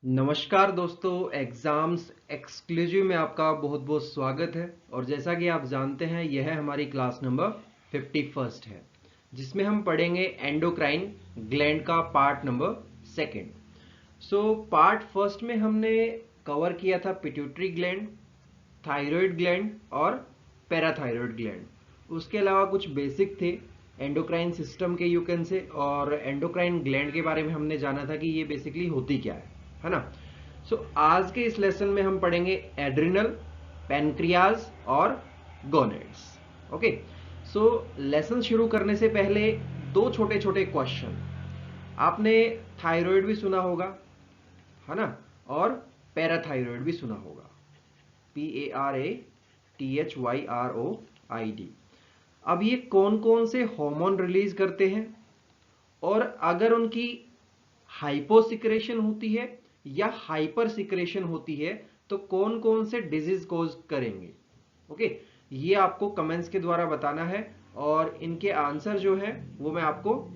नमस्कार दोस्तों, exams exclusive में आपका बहुत बहुत स्वागत है। और जैसा कि आप जानते हैं, यह हमारी क्लास नंबर 51 है, जिसमें हम पढ़ेंगे एंडोक्राइन ग्लैंड का part number second. Part first में हमने कवर किया था पिट्यूटरी ग्लैंड, थायराइड ग्लैंड और पैराथायराइड ग्लैंड। उसके अलावा कुछ बेसिक थे एंडोक्राइन सिस्टम के, यू कैन से, और एंडोक्राइन ग्लैंड के बारे में हमने जाना था कि ये बेसिकली होती क्या है ना। आज के इस लेसन में हम पढ़ेंगे एड्रिनल, पैनक्रियाज और गोनेड्स। ओके। लेसन शुरू करने से पहले दो छोटे छोटे क्वेश्चन। आपने थायराइड भी सुना होगा, है ना, और पैराथायराइड भी सुना होगा, PARATHYROID। अब ये कौन कौन से हार्मोन रिलीज करते हैं, और अगर उनकी हाइपोसिक्रेशन होती है या हाइपर सिक्रेशन होती है तो कौन कौन से डिजीज कोज करेंगे। ओके, ये आपको कमेंट्स के द्वारा बताना है, और इनके आंसर जो है वो मैं आपको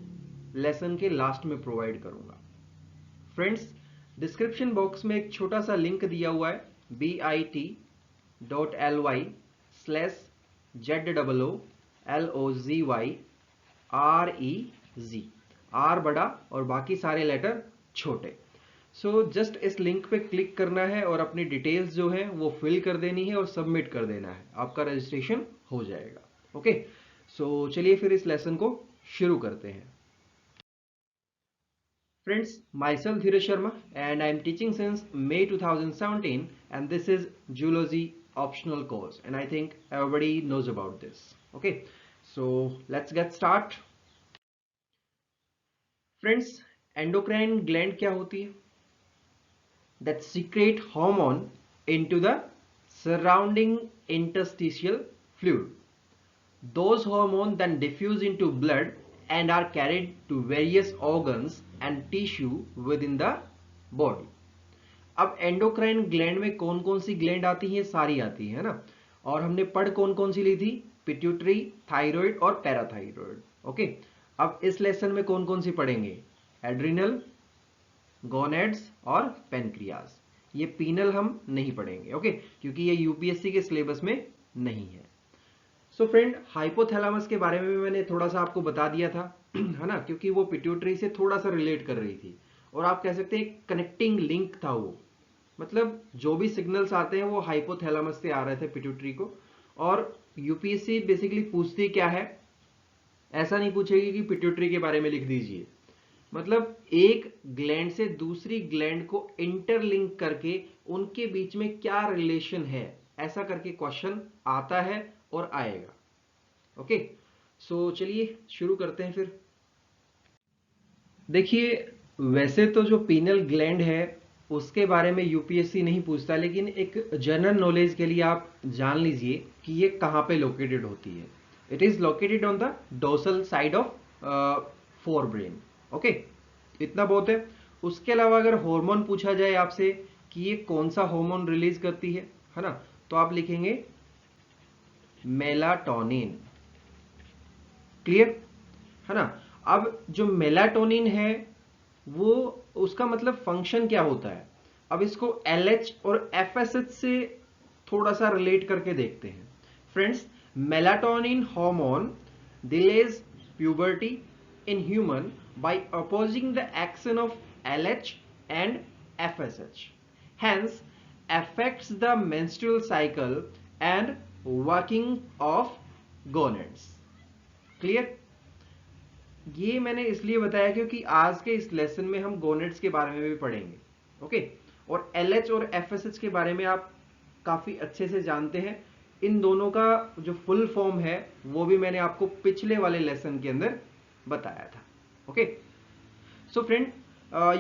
लेसन के लास्ट में प्रोवाइड करूंगा। फ्रेंड्स, डिस्क्रिप्शन बॉक्स में एक छोटा सा लिंक दिया हुआ है, bit.ly/ZOOLOZYREZ, आर बड़ा और बाकी सारे लेटर छोटे। जस्ट इस लिंक पे क्लिक करना है और अपनी डिटेल्स जो है वो फिल कर देनी है और सबमिट कर देना है, आपका रजिस्ट्रेशन हो जाएगा। ओके, चलिए फिर इस लेसन को शुरू करते हैं। Friends, myself Dheeraj Sharma and I am teaching since May 2017, and this is Zoology optional course, and I think everybody knows about this. Okay, let's get start. Friends, endocrine gland क्या होती है? That secrete hormone into the surrounding interstitial fluid. Those hormones then diffuse into blood and are carried to various organs and tissue within the body. अब endocrine gland में कौन कौन सी gland आती है? सारी आती है ना। और हमने पढ़ कौन कौन सी ली थी? पिट्यूटरी, थायराइड और पैराथायराइड। ओके, अब इस लेसन में कौन कौन सी पढ़ेंगे? एड्रिनल, गोनेड्स और पेनक्रियाज। ये पीनल हम नहीं पढ़ेंगे, ओके, क्योंकि ये यूपीएससी के सिलेबस में नहीं है। फ्रेंड, हाइपोथैलेमस के बारे में मैंने थोड़ा सा आपको बता दिया था, है ना, क्योंकि वो पिट्यूटरी से थोड़ा सा रिलेट कर रही थी, और आप कह सकते हैं कनेक्टिंग लिंक था वो। मतलब जो भी सिग्नल्स आते हैं वो हाइपोथैलेमस से आ रहे थे पिट्यूटरी को। और यूपीएससी बेसिकली पूछती क्या है, ऐसा नहीं पूछेगी कि पिट्यूटरी के बारे में लिख दीजिए। मतलब एक ग्लैंड से दूसरी ग्लैंड को इंटरलिंक करके उनके बीच में क्या रिलेशन है, ऐसा करके क्वेश्चन आता है और आएगा। ओके, चलिए शुरू करते हैं फिर। देखिए, वैसे तो जो पीनल ग्लैंड है उसके बारे में यूपीएससी नहीं पूछता, लेकिन एक जनरल नॉलेज के लिए आप जान लीजिए कि ये कहाँ पे लोकेटेड होती है। It is located on the dorsal side of fore brain. Okay, इतना बहुत है। उसके अलावा अगर हार्मोन पूछा जाए आपसे कि ये कौन सा हार्मोन रिलीज करती है ना, तो आप लिखेंगे मेलाटोनिन। क्लियर है ना। अब जो मेलाटोनिन है वो, उसका मतलब फंक्शन क्या होता है, अब इसको LH और FSH से थोड़ा सा रिलेट करके देखते हैं। Friends, melatonin hormone delays puberty in human by opposing the action of LH and FSH, hence affects the menstrual cycle and working of gonads. Clear? ये मैंने इसलिए बताया क्योंकि आज के इस लेसन में हम गोनेड्स के बारे में भी पढ़ेंगे। ओके, और LH और FSH के बारे में आप काफी अच्छे से जानते हैं। इन दोनों का जो फुल फॉर्म है वो भी मैंने आपको पिछले वाले लेसन के अंदर बताया था। Okay, so friend,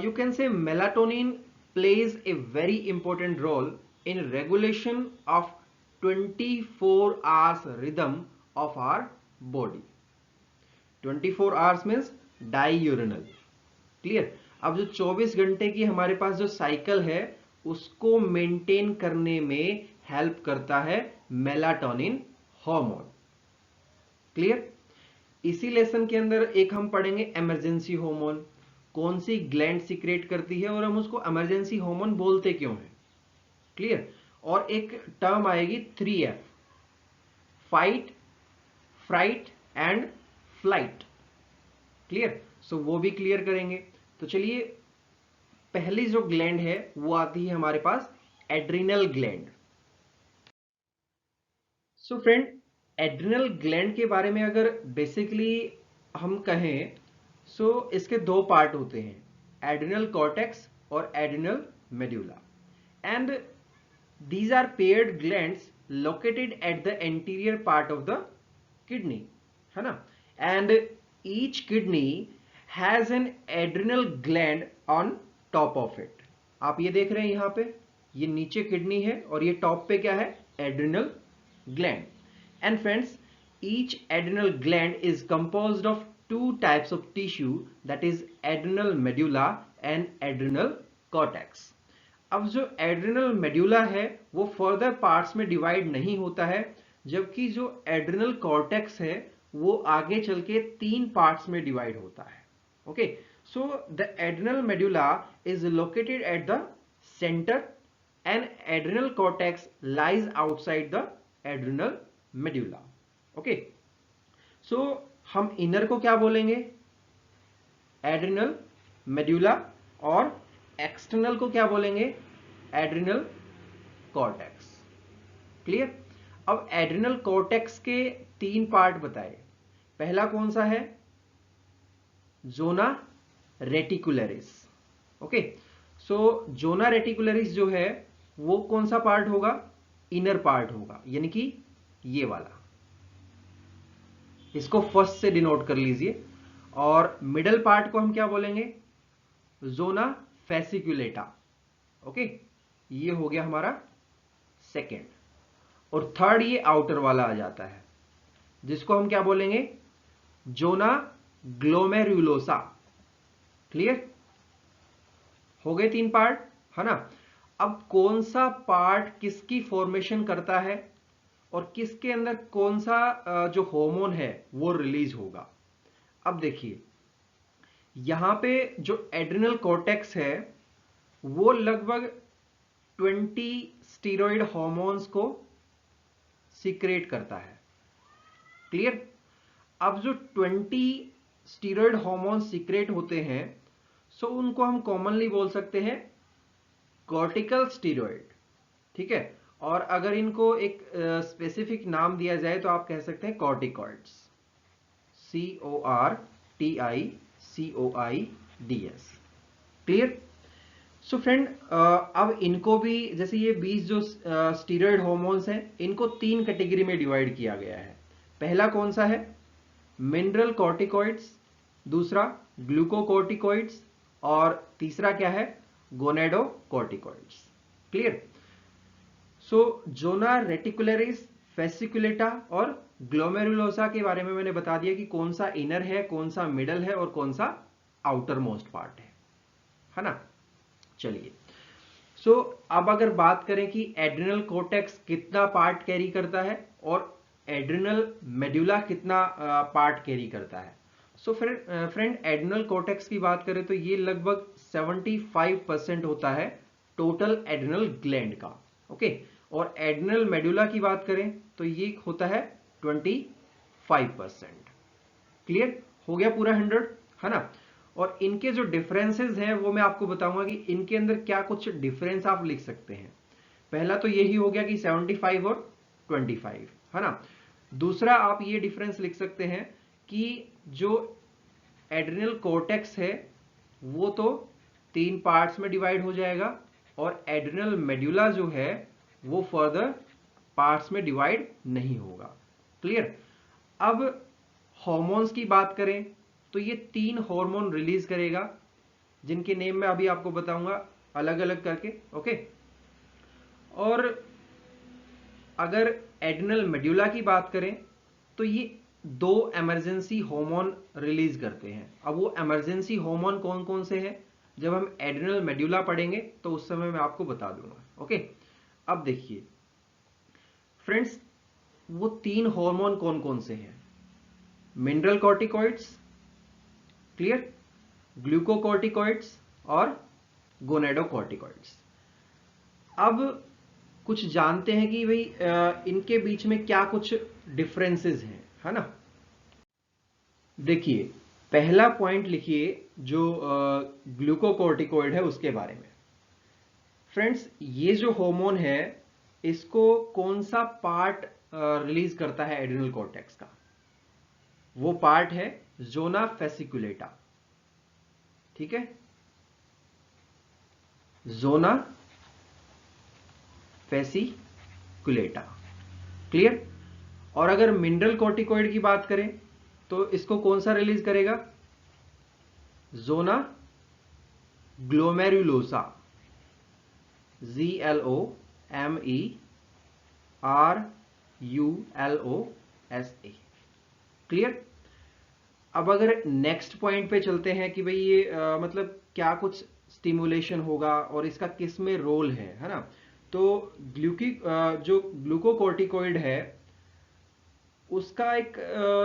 you can say melatonin plays a very important role in regulation of 24 hours rhythm of our body. 24 hours means diurnal. Clear? अब जो 24 घंटे की हमारे पास जो साइकिल है उसको मेंटेन करने में हेल्प करता है मेलाटोनिन हार्मोन। क्लियर? इसी लेसन के अंदर एक हम पढ़ेंगे इमरजेंसी हार्मोन। कौन सी ग्लैंड सीक्रेट करती है और हम उसको इमरजेंसी हार्मोन बोलते क्यों हैं। क्लियर। और एक टर्म आएगी 3F, fight, fright and flight. Clear. So वो भी क्लियर करेंगे। तो चलिए, पहली जो ग्लैंड है वो आती है हमारे पास adrenal gland. So friend, adrenal gland के बारे में अगर बेसिकली हम कहें, सो इसके दो पार्ट होते हैं, एड्रिनल कॉर्टेक्स और adrenal medulla. And these are paired glands located at the anterior part of the kidney, है ना। and each kidney has an adrenal gland on top of it। आप ये देख रहे हैं यहाँ पे, ये नीचे किडनी है और ये टॉप पे क्या है, adrenal gland. and friends, each adrenal gland is composed of two types of tissue, that is adrenal medulla and adrenal cortex। अब जो एड्रिनल मेड्यूला है वो फर्दर पार्ट्स में डिवाइड नहीं होता है, जबकि जो एड्रिनल कॉर्टेक्स है वो आगे चल के 3 पार्ट्स में डिवाइड होता है। Okay, so the adrenal medulla is located at the centre and adrenal cortex lies outside the adrenal medulla. Okay, so हम इनर को क्या बोलेंगे, एड्रिनल मेड्यूला, और एक्सटर्नल को क्या बोलेंगे, एड्रिनल कॉर्टेक्स। क्लियर। अब एड्रिनल कॉर्टेक्स के 3 पार्ट बताए। पहला कौन सा है, जोना रेटिकुलरिस। ओके, सो जोना रेटिकुलरिस जो है वो कौन सा पार्ट होगा, इनर पार्ट होगा, यानी कि ये वाला, इसको फर्स्ट से डिनोट कर लीजिए। और मिडल पार्ट को हम क्या बोलेंगे, जोना फेसिकुलेटा। ओके, ये हो गया हमारा सेकेंड। और थर्ड ये आउटर वाला आ जाता है, जिसको हम क्या बोलेंगे, जोना ग्लोमेरुलोसा। क्लियर, हो गए 3 पार्ट, है ना। अब कौन सा पार्ट किसकी फॉर्मेशन करता है और किसके अंदर कौन सा जो हार्मोन है वो रिलीज होगा। अब देखिए, यहां पे जो एड्रिनल कॉर्टेक्स है वो लगभग 20 स्टीरॉयड हार्मोन्स को सीक्रेट करता है। क्लियर। अब जो 20 स्टीरॉयड हार्मोन्स सीक्रेट होते हैं, सो उनको हम कॉमनली बोल सकते हैं कॉर्टिकल स्टीरॉयड। ठीक है, और अगर इनको एक स्पेसिफिक नाम दिया जाए तो आप कह सकते हैं corticoids, CORTICOIDS। Clear. So friend, अब इनको भी, जैसे ये 20 जो स्टीरॉयड हार्मोन्स हैं, इनको 3 कैटेगरी में डिवाइड किया गया है। पहला कौन सा है, मिनरल कॉर्टिकॉइड्स, दूसरा ग्लूकोकॉर्टिकॉइड्स, और तीसरा क्या है, गोनेडोकॉर्टिकॉइड्स। क्लियर। सो जोना रेटिकुलरिस, फेसिकुलेटा और ग्लोमेरुलोसा के बारे में मैंने बता दिया कि कौन सा इनर है, कौन सा मिडल है और कौन सा आउटर मोस्ट पार्ट है ना। चलिए, सो अब अगर बात करें कि एड्रिनल कॉर्टेक्स कितना पार्ट कैरी करता है और एड्रिनल मेड्यूला कितना पार्ट कैरी करता है। सो फ्रेंड, एड्रिनल कॉर्टेक्स की बात करें तो ये लगभग 75% होता है टोटल एड्रिनल ग्लैंड का। ओके, और एड्रिनल मेड्यूला की बात करें तो ये होता है 25%। क्लियर हो गया पूरा 100, है ना। और इनके जो डिफरेंसेस हैं वो मैं आपको बताऊंगा कि इनके अंदर क्या कुछ डिफरेंस आप लिख सकते हैं। पहला तो यही हो गया कि 75 और 25, है ना। दूसरा आप ये डिफरेंस लिख सकते हैं कि जो एड्रिनल कॉर्टेक्स है वो तो 3 पार्ट्स में डिवाइड हो जाएगा और एड्रिनल मेड्यूला जो है वो फर्दर पार्ट्स में डिवाइड नहीं होगा। क्लियर। अब हार्मोन्स की बात करें तो ये 3 हार्मोन रिलीज करेगा, जिनके नेम मैं अभी आपको बताऊंगा अलग अलग करके। ओके, और अगर एड्रिनल मेड्यूला की बात करें तो ये 2 इमरजेंसी हार्मोन रिलीज करते हैं। अब वो इमरजेंसी हार्मोन कौन कौन से हैं, जब हम एड्रिनल मेड्यूला पढ़ेंगे तो उस समय मैं आपको बता दूंगा। ओके, अब देखिए फ्रेंड्स, वो 3 हार्मोन कौन कौन से हैं, मिनरल कॉर्टिकॉइड्स, क्लियर, ग्लूकोकॉर्टिकॉइड्स और गोनेडोकॉर्टिकॉइड्स। अब कुछ जानते हैं कि भाई इनके बीच में क्या कुछ डिफरेंसेस हैं, है ना। देखिए, पहला पॉइंट लिखिए जो ग्लूकोकॉर्टिकॉइड है उसके बारे में। फ्रेंड्स, ये जो हार्मोन है इसको कौन सा पार्ट रिलीज करता है एड्रिनल कॉर्टेक्स का? वो पार्ट है जोना फेसिकुलेटा। ठीक है, जोना फेसिकुलेटा। क्लियर। और अगर मिनरल कॉर्टिकॉइड की बात करें तो इसको कौन सा रिलीज करेगा? Zona glomerulosa, GLOMERULOSA। क्लियर। अब अगर नेक्स्ट पॉइंट पे चलते हैं कि भाई ये मतलब क्या कुछ स्टिमुलेशन होगा और इसका किस में रोल है ना। तो जो ग्लूकोकॉर्टिकॉइड है उसका एक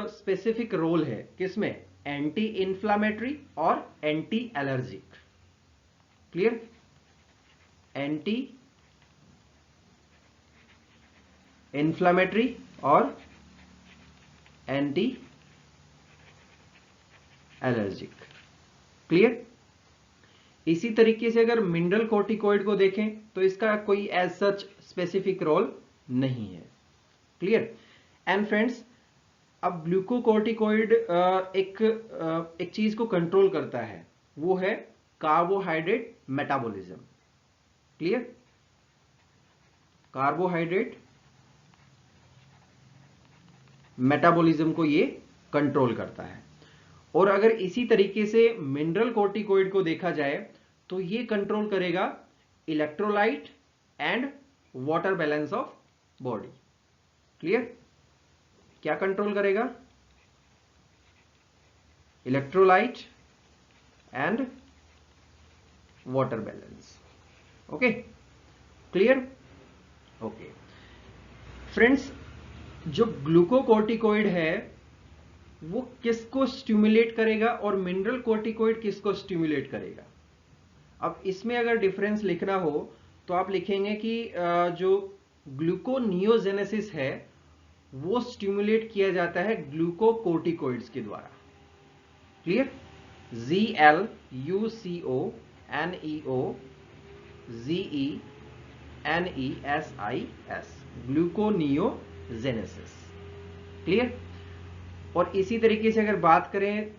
स्पेसिफिक रोल है किसमें? एंटी इन्फ्लामेटरी और anti allergic. Clear. Anti inflammatory और एंटी एलर्जिक। क्लियर। इसी तरीके से अगर मिनरल कॉर्टिकॉइड को देखें तो इसका कोई एज सच स्पेसिफिक रोल नहीं है। क्लियर। एंड फ्रेंड्स, अब ग्लूकोकॉर्टिकॉइड एक चीज को कंट्रोल करता है, वो है carbohydrate metabolism. Clear. Carbohydrate metabolism को ये कंट्रोल करता है। और अगर इसी तरीके से मिनरल कॉर्टिकॉइड को देखा जाए तो ये कंट्रोल करेगा electrolyte and water balance of body. Clear. क्या कंट्रोल करेगा? Electrolyte and water balance. Okay, clear. Okay friends, जो ग्लूकोकॉर्टिकॉइड है वो किसको स्टिमुलेट करेगा और मिनरल कॉर्टिकॉइड किसको स्टिमुलेट करेगा? अब इसमें अगर डिफरेंस लिखना हो तो आप लिखेंगे कि जो ग्लूकोनियोजेनेसिस है वो स्टिमुलेट किया जाता है ग्लूकोकॉर्टिकॉइड्स के द्वारा। क्लियर। GLUCONEOGENESIS, gluconeogenesis. क्लियर। और इसी तरीके से अगर बात करें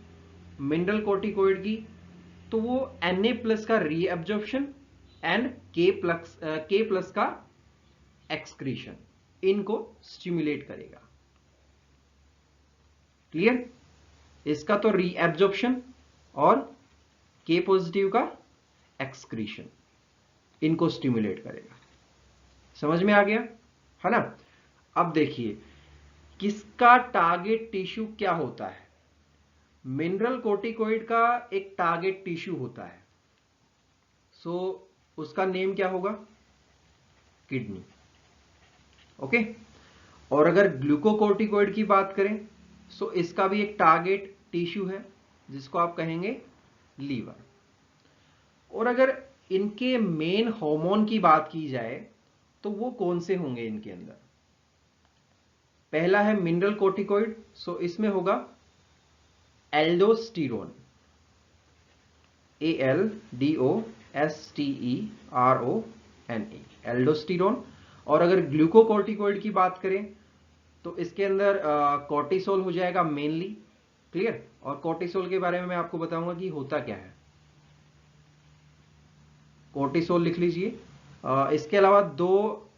मिनरल कॉर्टिकॉइड की तो वो Na+ का रीएब्जॉर्प्शन एंड K+ का एक्सक्रीशन, इनको स्टिमुलेट करेगा। क्लियर। इसका तो रीएब्जॉर्प्शन और K+ का एक्सक्रीशन, इनको स्टिमुलेट करेगा। समझ में आ गया, है ना। अब देखिए किसका टारगेट टिश्यू क्या होता है। मिनरल कॉर्टिकॉइड का एक टारगेट टिश्यू होता है, सो उसका नेम क्या होगा? किडनी। ओके। और अगर ग्लूकोकॉर्टिकॉइड की बात करें सो इसका भी एक टारगेट टिश्यू है जिसको आप कहेंगे लीवर। और अगर इनके मेन हार्मोन की बात की जाए तो वो कौन से होंगे इनके अंदर? पहला है मिनरल कॉर्टिकॉइड, सो इसमें होगा एल्डोस्टेरोन, ALDOSTERONE, एल्डोस्टेरोन। और अगर ग्लूकोकॉर्टिकॉइड की बात करें तो इसके अंदर कॉर्टिसोल हो जाएगा मेनली। क्लियर। और कॉर्टिसोल के बारे में मैं आपको बताऊंगा कि होता क्या है। कॉर्टिसोल लिख लीजिए। इसके अलावा दो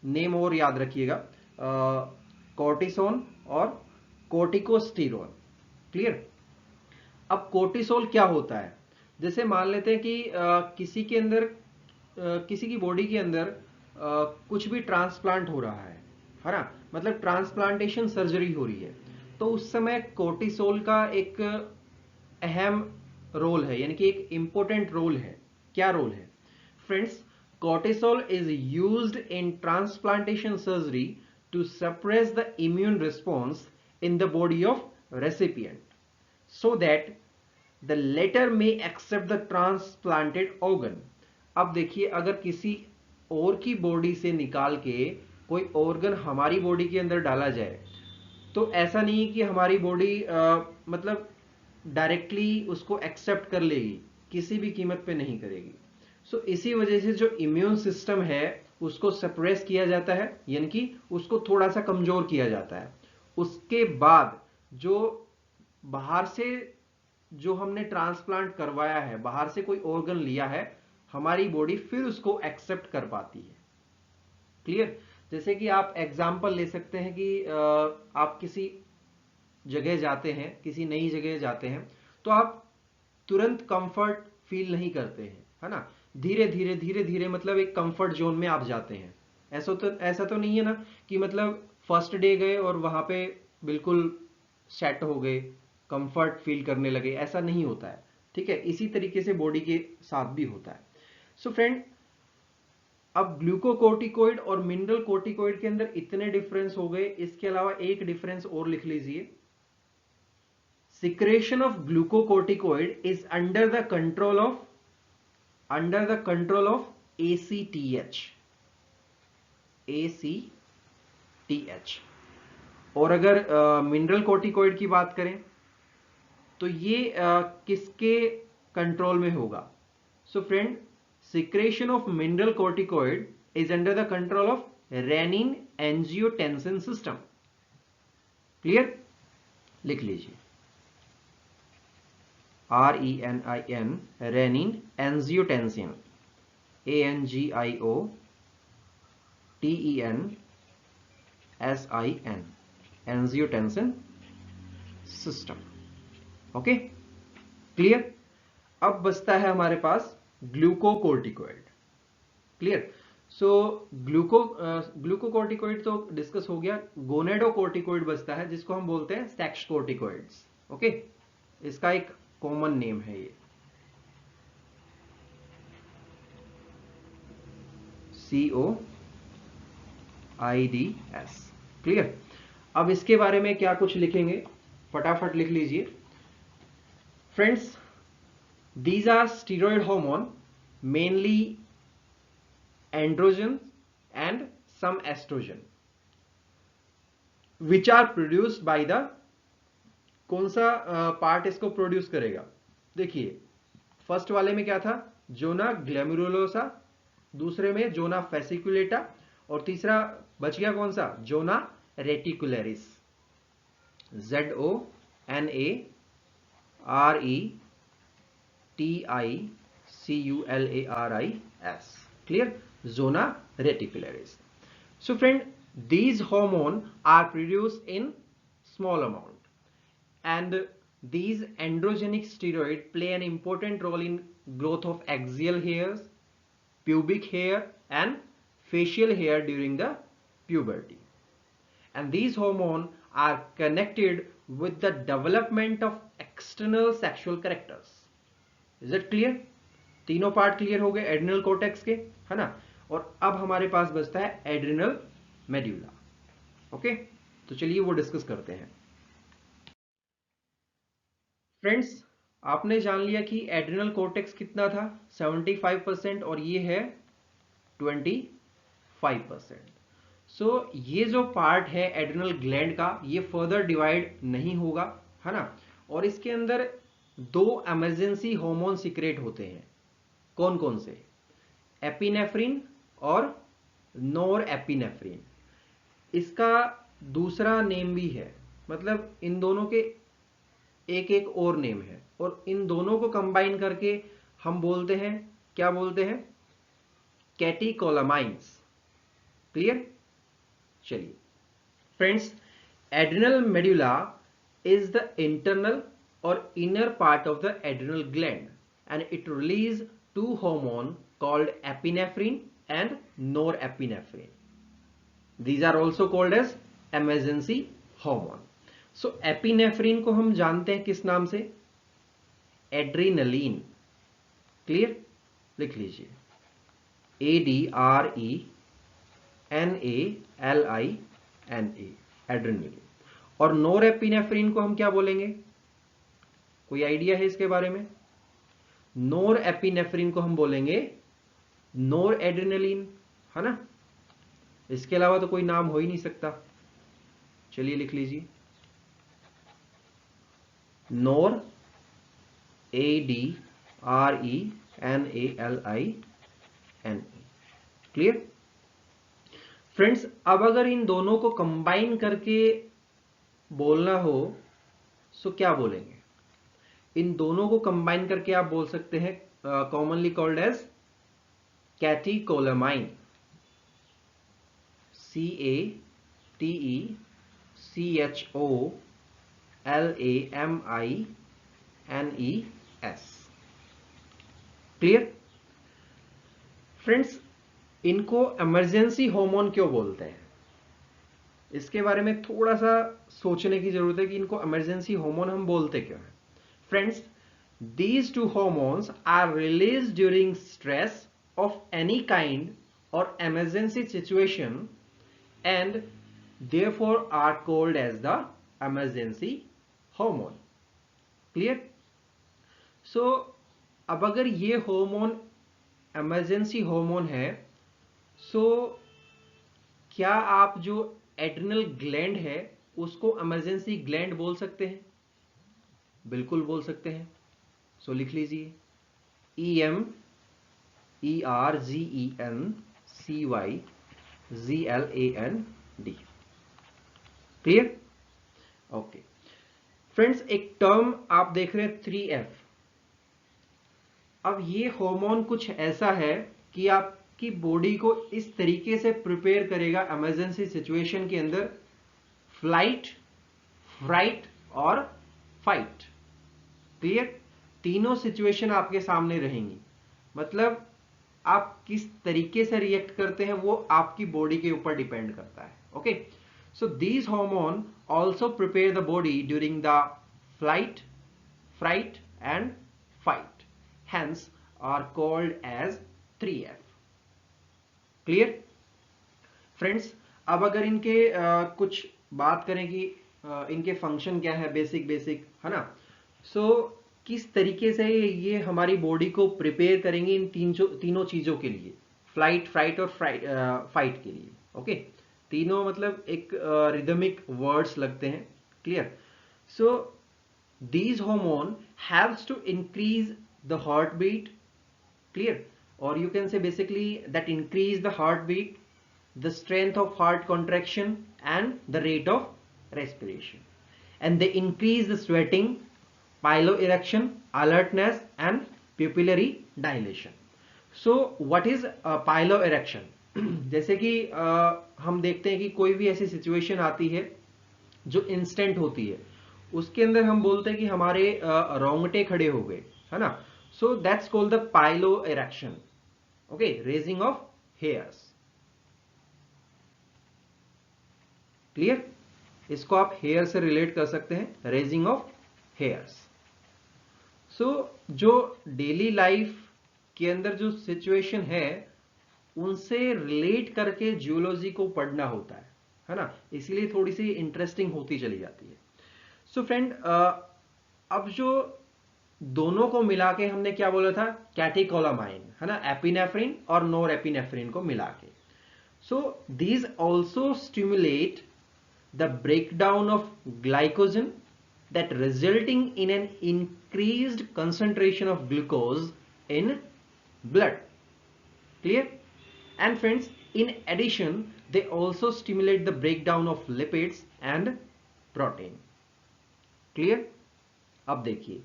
नेम और याद रखिएगा, कॉर्टिसोन और कॉर्टिकोस्टेरोन। क्लियर। अब कॉर्टिसोल क्या होता है? जैसे मान लेते हैं कि किसी के अंदर किसी की बॉडी के अंदर कुछ भी ट्रांसप्लांट हो रहा है ना, मतलब ट्रांसप्लांटेशन सर्जरी हो रही है, तो उस समय कॉर्टिसोल का एक अहम रोल है, यानी कि एक इंपॉर्टेंट रोल है। क्या रोल है friends? Cortisol is used in transplantation surgery to suppress the immune response in the body of recipient so that the latter may accept the transplanted organ. अब देखिए, अगर किसी और की बॉडी से निकाल के कोई ऑर्गन हमारी बॉडी के अंदर डाला जाए, तो ऐसा नहीं है कि हमारी बॉडी मतलब डायरेक्टली उसको एक्सेप्ट कर लेगी, किसी भी कीमत पे नहीं करेगी। सो इसी वजह से जो इम्यून सिस्टम है उसको सप्रेस किया जाता है, यानी कि उसको थोड़ा सा कमजोर किया जाता है। उसके बाद जो बाहर से जो हमने ट्रांसप्लांट करवाया है, बाहर से कोई ऑर्गन लिया है, हमारी बॉडी फिर उसको एक्सेप्ट कर पाती है। क्लियर? जैसे कि आप एग्जाम्पल ले सकते हैं कि आप किसी जगह जाते हैं, किसी नई जगह जाते हैं, तो आप तुरंत कंफर्ट फील नहीं करते हैं, है ना। धीरे धीरे धीरे धीरे मतलब एक कंफर्ट जोन में आप जाते हैं। ऐसा तो नहीं है ना कि मतलब फर्स्ट डे गए और वहां पे बिल्कुल सेट हो गए, कंफर्ट फील करने लगे, ऐसा नहीं होता है। ठीक है, इसी तरीके से बॉडी के साथ भी होता है। सो फ्रेंड, अब ग्लूकोकोर्टिकोइड और मिनरल कोर्टिकोइड के अंदर इतने डिफरेंस हो गए, इसके अलावा एक डिफरेंस और लिख लीजिए। Secretion of glucocorticoid is under the control of ACTH। और अगर मिनरल कोर्टिकोइड की बात करें तो ये किसके कंट्रोल में होगा? So friend, secretion of mineral corticoid is under the control of renin angiotensin system. Clear? लिख लीजिए, RENIN, renin angiotensin, ANGIOTENSIN, angiotensin system. Okay, clear? अब बचता है हमारे पास ग्लूकोकोर्टिकोइड। क्लियर? सो ग्लूकोकोर्टिकोइड तो डिस्कस हो गया। गोनेडोकोर्टिकोइड बचता है, जिसको हम बोलते हैं सेक्स कोर्टिकोइड्स। ओके, इसका एक कॉमन नेम है ये, COIDS। क्लियर? अब इसके बारे में क्या कुछ लिखेंगे, फटाफट लिख लीजिए friends. These are steroid hormone, mainly androgen and some estrogen, which are produced by the, कौन सा पार्ट इसको प्रोड्यूस करेगा? देखिए, फर्स्ट वाले में क्या था? जोना ग्लैम्युरुलोसा, दूसरे में जोना फेसिकुलेटा, और तीसरा बच गया कौन सा? Zona reticularis. ZONARETICULARIS। Clear? Zona reticularis. So friend, these hormones are produced in small amount, and these androgenic steroids play an important role in growth of axial hairs, pubic hair and facial hair during the puberty. And these hormones are connected with the development of external sexual characters. Is it clear? तीनों part clear हो गए adrenal cortex के, है ना। और अब हमारे पास बचता है एड्रिनल मेड्यूला। ओके, तो चलिए वो डिस्कस करते हैं। फ्रेंड्स, आपने जान लिया कि एड्रिनल कोर्टेक्स कितना था, 75%, और ये है 25%। सो ये जो पार्ट है एड्रिनल ग्लैंड का, ये फर्दर डिवाइड नहीं होगा, है ना। और इसके अंदर दो इमरजेंसी हार्मोन सीक्रेट होते हैं। कौन कौन से? एपिनेफ्रिन और नोर एपिनेफ्रिन। इसका दूसरा नेम भी है, मतलब इन दोनों के एक एक और नेम है, और इन दोनों को कंबाइन करके हम बोलते हैं, क्या बोलते हैं? कैटेकोलामाइंस। क्लियर? चलिए friends, adrenal medulla is the internal or inner part of the adrenal gland, and it releases two hormones called epinephrine and norepinephrine. These are also called as emergency hormone. So epinephrine को हम जानते हैं किस नाम से? Adrenaline. Clear? लिख लीजिए, ADRENALINA, adrenaline. और नोरेपिनेफ्रिन को हम क्या बोलेंगे? कोई आइडिया है इसके बारे में? नोर एपिनेफ्रिन को हम बोलेंगे नोर एड्रेनलिन, है ना? इसके अलावा तो कोई नाम हो ही नहीं सकता। चलिए लिख लीजिए, नोर, ADRENALIN। Clear friends? अब अगर इन दोनों को कंबाइन करके बोलना हो तो क्या बोलेंगे? इन दोनों को कंबाइन करके आप बोल सकते हैं commonly called as catecholamine, CATECHOLAMINES। Clear friends? इनको इमरजेंसी हार्मोन क्यों बोलते हैं? इसके बारे में थोड़ा सा सोचने की जरूरत है कि इनको इमरजेंसी हार्मोन हम बोलते क्यों हैं। Friends, these two hormones are released during stress of any kind or emergency situation and therefore are called as the emergency hormone। Clear? So अब अगर ये हार्मोन इमरजेंसी हार्मोन है, सो क्या आप जो एड्रिनल ग्लैंड है उसको इमरजेंसी ग्लैंड बोल सकते हैं? बिल्कुल बोल सकते हैं। सो लिख लीजिए, EMERGENCYGLAND। क्लियर? ओके फ्रेंड्स, एक टर्म आप देख रहे हैं 3F। अब ये हार्मोन कुछ ऐसा है कि आपकी बॉडी को इस तरीके से प्रिपेयर करेगा इमरजेंसी सिचुएशन के अंदर, फ्लाइट, फ्राइट और फाइट। क्लियर? तीनों सिचुएशन आपके सामने रहेंगी, मतलब आप किस तरीके से रिएक्ट करते हैं वो आपकी बॉडी के ऊपर डिपेंड करता है। Okay, so these hormone also prepare the body during the flight, fright and fight, hence are called as 3F। Clear friends? अब अगर इनके कुछ बात करें कि इनके फंक्शन क्या है, बेसिक है ना, सो किस तरीके से ये हमारी बॉडी को प्रिपेयर करेंगे इन तीनों चीजों के लिए, फ्लाइट, फ्राइट और फाइट के लिए। ओके, तीनों मतलब एक रिदमिक वर्ड्स लगते हैं। Clear? So these hormone haves to increase the heart beat. Clear? और you can say basically that increase the heart beat, the strength of heart contraction and the rate of respiration, and they increase the sweating, piloerection, alertness and pupillary dilation। so what is piloerection? जैसे कि हम देखते हैं कि कोई भी ऐसी situation आती है जो इंस्टेंट होती है, उसके अंदर हम बोलते हैं कि हमारे रोंगटे खड़े हो गए, है ना, so that's called the piloerection। Okay, raising of hairs. Clear? इसको आप हेयर से रिलेट कर सकते हैं, रेजिंग ऑफ हेयर्स। सो जो डेली लाइफ के अंदर जो सिचुएशन है उनसे रिलेट करके जियोलॉजी को पढ़ना होता है ना, इसलिए थोड़ी सी इंटरेस्टिंग होती चली जाती है। सो फ्रेंड, अब जो दोनों को मिला के हमने क्या बोला था, कैटेकोलामाइन, है ना, एपिनेफ्रिन और नोर एपिनेफ्रिन को मिला के। So these also stimulate the breakdown of glycogen that resulting in an increased concentration of glucose in blood। Clear? And friends, in addition they also stimulate the breakdown of lipids and protein। Clear? अब देखिए,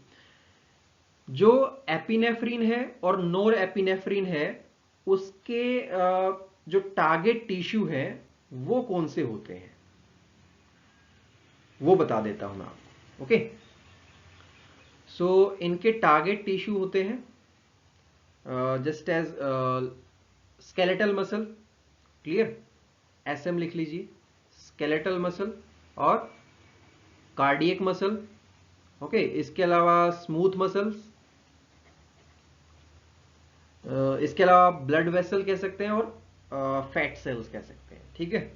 जो epinephrine है और नोर epinephrine है उसके जो target tissue है वो कौन से होते हैं वो बता देता हूं मैं आपको। ओके, सो इनके टारगेट टिश्यू होते हैं just as skeletal muscle. Clear? SM लिख लीजिए, स्केलेटल मसल और कार्डियक मसल। ओके, इसके अलावा स्मूथ मसल्स, इसके अलावा ब्लड वेसल कह सकते हैं और फैट सेल्स कह सकते हैं। ठीक है,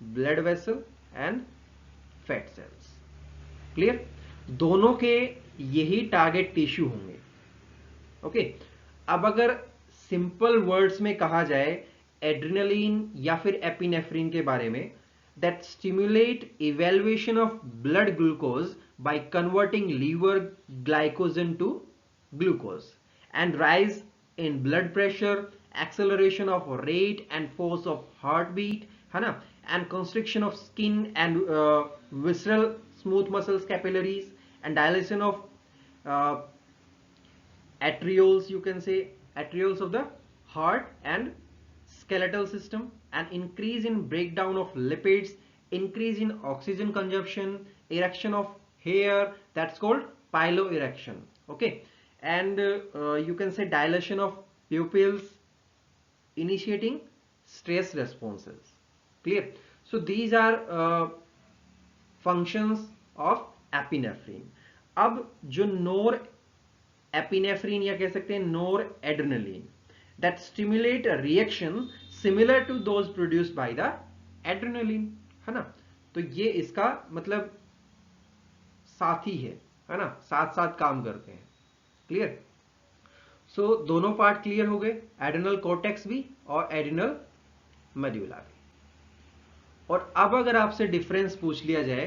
blood vessel and fat cells. Clear? दोनों के यही टारगेट टिश्यू होंगे। ओके, अब अगर सिंपल वर्ड्स में कहा जाए एड्रेनलिन या फिर एपिनेफ्रिन के बारे में, that stimulate elevation of blood glucose by converting liver glycogen to glucose and rise in blood pressure, acceleration of rate and force of heartbeat, है ना, and constriction of skin and visceral smooth muscles capillaries and dilation of arterioles, you can say arterioles of the heart and skeletal system, and increase in breakdown of lipids, increase in oxygen consumption, erection of hair, that's called piloerection. Okay, and you can say dilation of pupils, initiating stress responses. Clear? So these are functions of epinephrine. अब जो नोर epinephrine या कह सकते हैं noradrenaline, that stimulate reaction similar to those produced by the adrenaline, है ना। तो ये इसका मतलब साथी है ना, साथ साथ काम करते हैं। क्लियर? सो दोनों पार्ट क्लियर हो गए, एड्रेनल कॉर्टेक्स भी और एड्रेनल मेडुला भी। और अब अगर आपसे डिफरेंस पूछ लिया जाए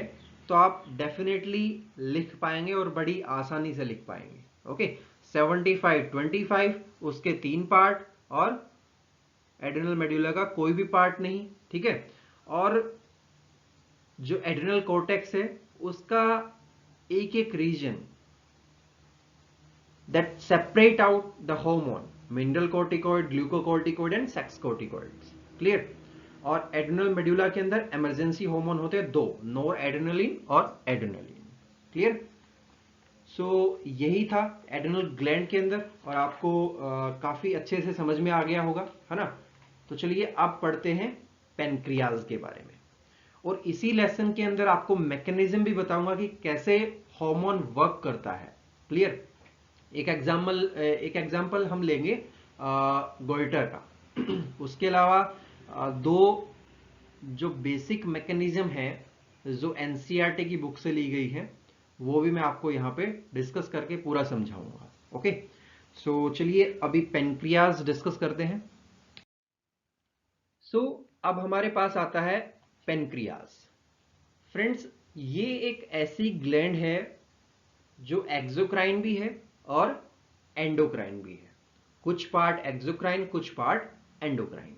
तो आप डेफिनेटली लिख पाएंगे और बड़ी आसानी से लिख पाएंगे। ओके, 75-25 उसके 3 पार्ट और एड्रेनल मेडुला का कोई भी पार्ट नहीं, ठीक है। और जो एड्रेनल कॉर्टेक्स है उसका एक एक reason that separate out the hormone, mineral corticoid, glucocorticoid and sex corticoids. Clear? और एड्रेनल मेडुला के अंदर इमरजेंसी हार्मोन होते हैं 2, नोर एड्रेनलिन और एड्रेनलिन। क्लियर? सो यही था एड्रेनल ग्लैंड के अंदर, और आपको काफी अच्छे से समझ में आ गया होगा, है ना। तो चलिए अब पढ़ते हैं पेनक्रियाज के बारे में, और इसी लेसन के अंदर आपको मैकेनिज्म भी बताऊंगा कि कैसे हार्मोन वर्क करता है। क्लियर? एक एग्जाम्पल हम लेंगे गोइटर का। उसके अलावा दो जो बेसिक मैकेनिज्म है जो एनसीईआरटी की बुक से ली गई है वो भी मैं आपको यहाँ पे डिस्कस करके पूरा समझाऊंगा। ओके, सो चलिए अभी पेनक्रियाज डिस्कस करते हैं। सो अब हमारे पास आता है पेनक्रियाज। फ्रेंड्स, ये एक ऐसी ग्लैंड है जो एक्सोक्राइन भी है और एंडोक्राइन भी है। कुछ पार्ट एक्सोक्राइन, कुछ part endocrine.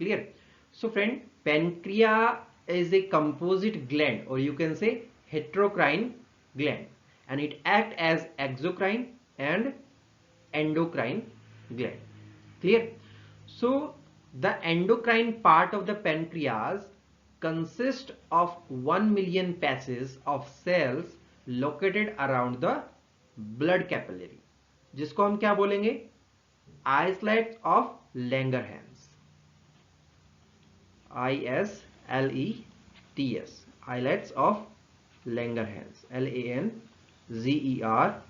Clear? So friend, pancreas is a composite gland, or you can say heterocrine gland, and it act as exocrine and endocrine gland. Clear? So the endocrine part of the pancreas consists of 1 million patches of cells located around the blood capillary, जिसको हम क्या बोलेंगे? Islets of Langerhans, ISLETS, islets of Langerhans, LANGERHANS।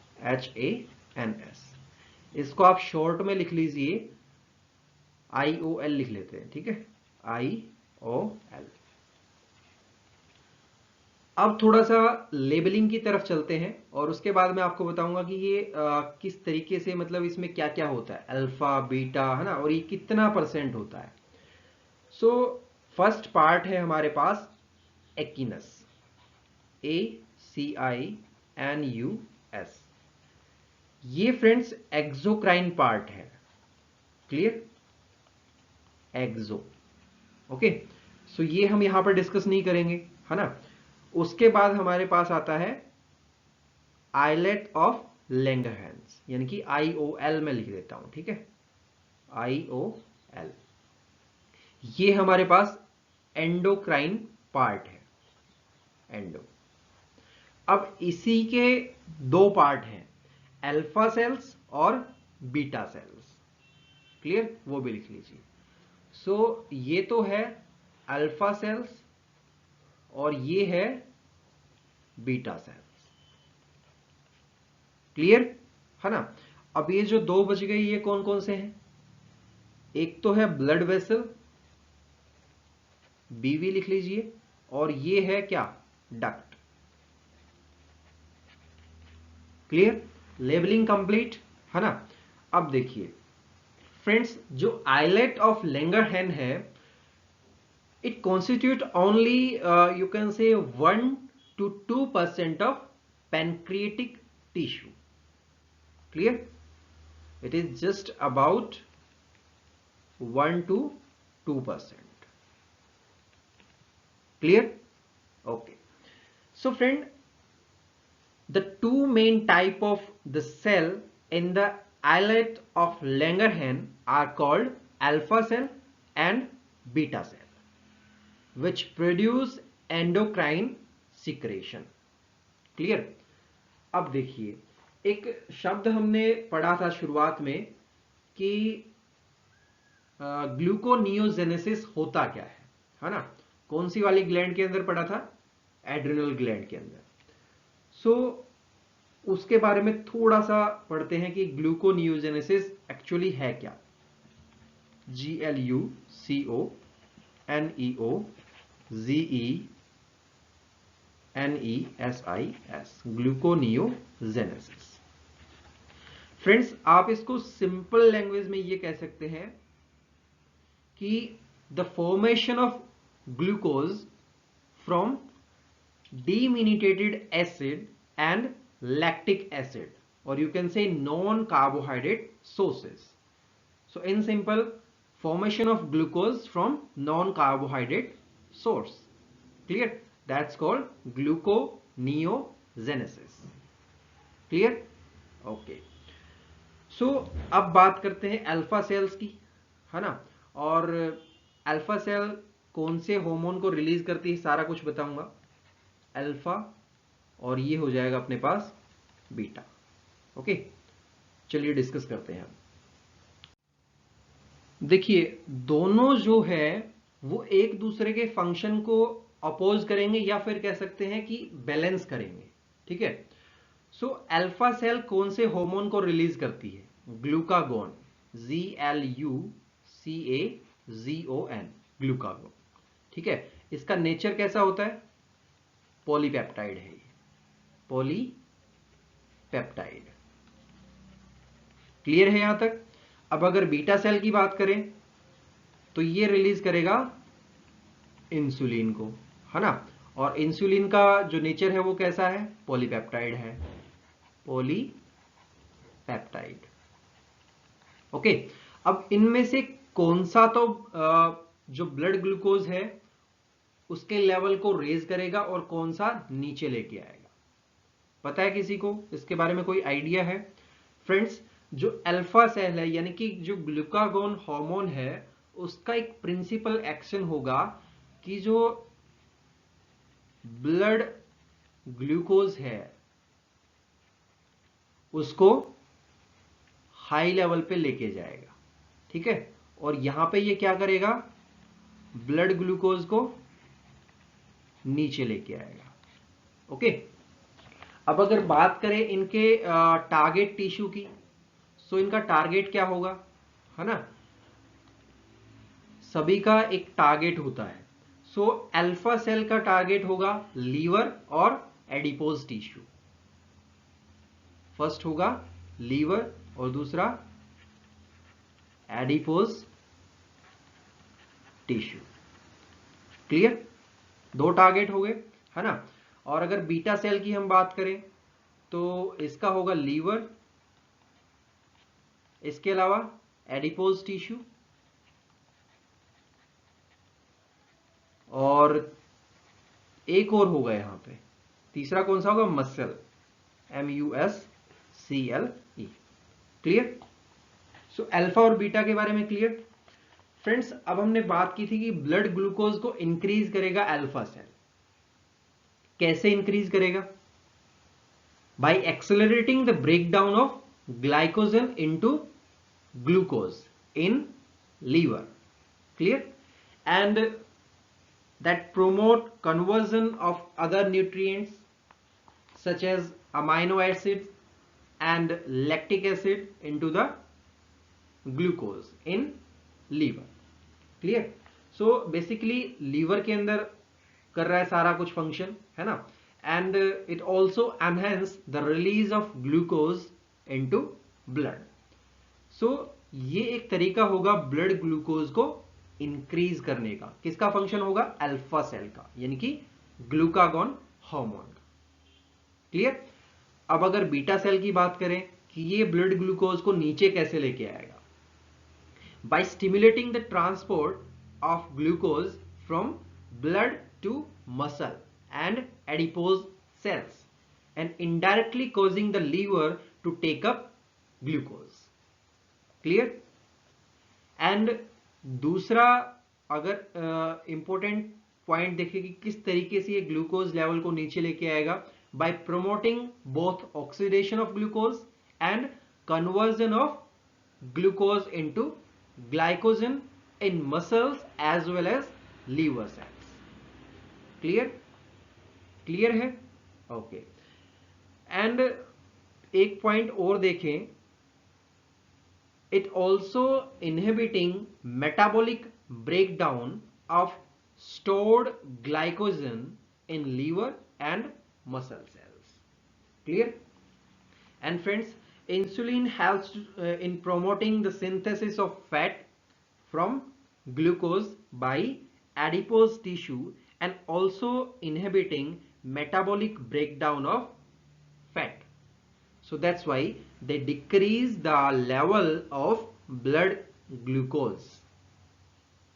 इसको आप short में लिख लीजिए, IOL लिख लेते हैं, ठीक है, IOL। अब थोड़ा सा लेबलिंग की तरफ चलते हैं और उसके बाद मैं आपको बताऊंगा कि ये किस तरीके से, मतलब इसमें क्या क्या होता है, अल्फा बीटा, है ना, और ये कितना % होता है। सो फर्स्ट पार्ट है हमारे पास एकिनस, ACINUS। ये फ्रेंड्स एक्सोक्राइन पार्ट है। क्लियर? एक्सो। ओके, सो ये हम यहां पर डिस्कस नहीं करेंगे, है ना। उसके बाद हमारे पास आता है आइलेट ऑफ लैंगरहैंस, यानी कि IOL में लिख देता हूं, ठीक है, IOL। ये हमारे पास एंडोक्राइन पार्ट है, एंडो। अब इसी के 2 पार्ट हैं, अल्फा सेल्स और बीटा सेल्स। क्लियर? वो भी लिख लीजिए। सो ये तो है अल्फा सेल्स और ये है बीटा सेल्स। क्लियर, है ना। अब ये जो 2 बच गई, ये कौन कौन से हैं? एक तो है ब्लड वेसल, BV लिख लीजिए, और ये है क्या? डक्ट। क्लियर, लेबलिंग कंप्लीट है ना। अब देखिए फ्रेंड्स, जो आइलेट ऑफ लैंगरहैन है, it constitute only you can say 1 to 2% of pancreatic tissue. Clear? It is just about 1 to 2%. Clear? Okay. So friend, the two main type of the cell in the islet of Langerhans are called alpha cell and beta cell, which produce endocrine secretion. Clear. अब देखिए, एक शब्द हमने पढ़ा था शुरुआत में कि ग्लूकोनियोजेनेसिस होता क्या है ना। कौन सी वाली ग्लैंड के अंदर पढ़ा था? एड्रिनल ग्लैंड के अंदर। सो उसके बारे में थोड़ा सा पढ़ते हैं कि ग्लूकोनियोजेनेसिस एक्चुअली है क्या। GLUCONIOGENESIS, gluconeogenesis. फ्रेंड्स, आप इसको सिंपल लैंग्वेज में ये कह सकते हैं कि the formation of glucose from deaminated acid and lactic acid, or you can say non-carbohydrate sources. So in simple, formation of glucose from non-carbohydrate source. Clear? That's called gluconeogenesis. Clear? Okay. So अब बात करते हैं alpha cells की, है ना। और alpha cell कौन से हार्मोन को रिलीज करती है, सारा कुछ बताऊंगा। अल्फा और ये हो जाएगा अपने पास बीटा। ओके, चलिए डिस्कस करते हैं। देखिए, दोनों जो है वो एक दूसरे के फंक्शन को अपोज करेंगे या फिर कह सकते हैं कि बैलेंस करेंगे। ठीक है। सो अल्फा सेल कौन से हार्मोन को रिलीज करती है? Glucagon, GLUCAGON, glucagon. ठीक है। इसका नेचर कैसा होता है? पॉलीपेप्टाइड है ये, पॉलीपेप्टाइड। क्लियर है यहां तक? अब अगर बीटा सेल की बात करें तो ये रिलीज करेगा इंसुलिन को, है ना। और इंसुलिन का जो नेचर है वो कैसा है? पॉलीपेप्टाइड है, पॉलीपेप्टाइड। ओके। अब इनमें से कौन सा तो जो ब्लड ग्लूकोज है उसके लेवल को रेज करेगा और कौन सा नीचे लेके आएगा? पता है किसी को इसके बारे में? कोई आइडिया है? फ्रेंड्स, जो अल्फा सेल है यानी कि जो ग्लूकागोन हार्मोन है उसका एक प्रिंसिपल एक्शन होगा कि जो ब्लड ग्लूकोज है उसको हाई लेवल पे लेके जाएगा। ठीक है। और यहां पे ये क्या करेगा? ब्लड ग्लूकोज को नीचे लेके आएगा। ओके। अब अगर बात करें इनके टारगेट टिश्यू की, सो इनका टारगेट क्या होगा, है ना। सभी का एक टारगेट होता है। सो अल्फा सेल का टारगेट होगा लीवर और एडिपोज टिश्यू। फर्स्ट होगा लीवर और दूसरा एडिपोज टिश्यू। क्लियर? दो टारगेट हो गए, है ना। और अगर बीटा सेल की हम बात करें तो इसका होगा लीवर, इसके अलावा एडिपोज टिश्यू, और एक और होगा यहां पे, तीसरा कौन सा होगा? Muscle, MUSCLE। Clear? So alpha और बीटा के बारे में क्लियर। फ्रेंड्स, अब हमने बात की थी कि ब्लड ग्लूकोज को इंक्रीज करेगा अल्फा सेल। कैसे इंक्रीज करेगा? By accelerating the breakdown of glycogen into glucose in liver. Clear? And that promote conversion of other nutrients such as amino acids and lactic acid into the glucose in liver. Clear? So basically liver के अंदर कर रहा है सारा कुछ function, है ना। and it also enhance the release of glucose into blood. So ये एक तरीका होगा ब्लड ग्लूकोज को इंक्रीज करने का. किसका फंक्शन होगा? अल्फा सेल का, यानी कि ग्लूकागॉन हार्मोन का. क्लियर? अब अगर बीटा सेल की बात करें कि ये ब्लड ग्लूकोज को नीचे कैसे लेके आएगा, by stimulating the transport of glucose from blood to muscle and adipose cells and indirectly causing the liver to take up glucose. Clear? And दूसरा अगर important point देखें कि किस तरीके से ये ग्लूकोज लेवल को नीचे लेके आएगा, by promoting both oxidation of glucose and conversion of glucose into glycogen in muscles as well as liver cells. Clear? Clear है? ओके. एंड एक पॉइंट और देखें, it also inhibiting metabolic breakdown of stored glycogen in liver and muscle cells. Clear? And friends, insulin helps in promoting the synthesis of fat from glucose by adipose tissue and also inhibiting metabolic breakdown of fat. So that's why they decrease the level of blood glucose.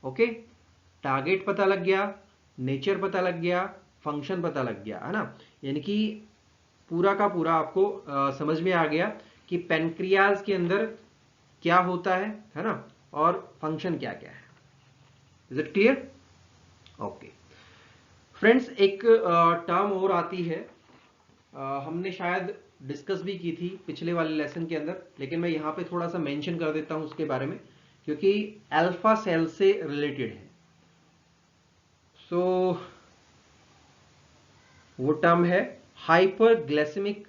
Okay? Target पता लग गया, nature पता लग गया, function पता लग गया, है ना? यानी कि पूरा का पूरा आपको समझ में आ गया कि पेनक्रियाज के अंदर क्या होता है ना? और फंक्शन क्या क्या है. Is it clear? Okay friends, एक टर्म और आती है, हमने शायद डिस्कस भी की थी पिछले वाले लेसन के अंदर, लेकिन मैं यहाँ पे थोड़ा सा मेंशन कर देता हूँ उसके बारे में, क्योंकि अल्फा सेल से रिलेटेड है. सो वो टर्म है हाइपरग्लाइसेमिक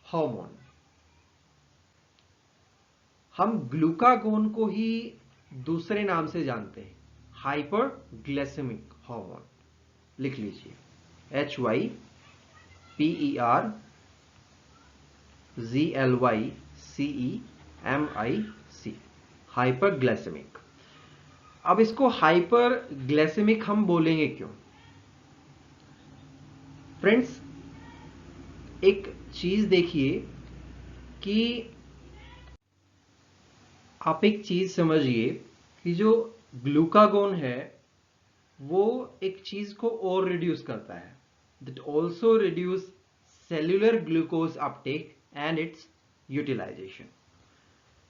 हार्मोन. हम ग्लूकागोन को ही दूसरे नाम से जानते हैं, हाइपरग्लाइसेमिक हार्मोन. लिख लीजिए, HYPERGLYCEMIC, हाइपरग्लाइसेमिक. अब इसको हाइपरग्लाइसेमिक हम बोलेंगे क्यों? फ्रेंड्स, एक चीज देखिए कि आप एक चीज समझिए कि जो ग्लूकागोन है वो एक चीज को और रिड्यूस करता है, that also reduce cellular glucose uptake and its utilisation.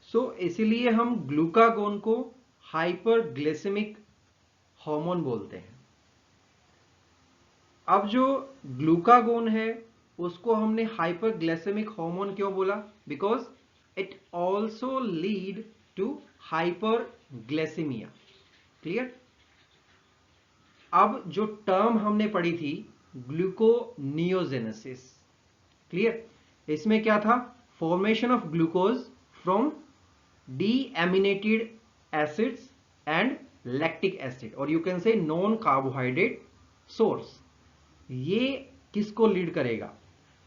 So इसीलिए हम ग्लूकागोन को हाइपरग्लाइसेमिक हार्मोन बोलते हैं. अब जो ग्लूकागोन है उसको हमने हाइपरग्लाइसेमिक हार्मोन क्यों बोला? Because it also lead to hyperglycemia. Clear? अब जो टर्म हमने पढ़ी थी ग्लूकोनियोजेनेसिस, क्लियर? इसमें क्या था? Formation of glucose from deaminated acids and lactic acid, और you can say non carbohydrate source. ये किसको लीड करेगा?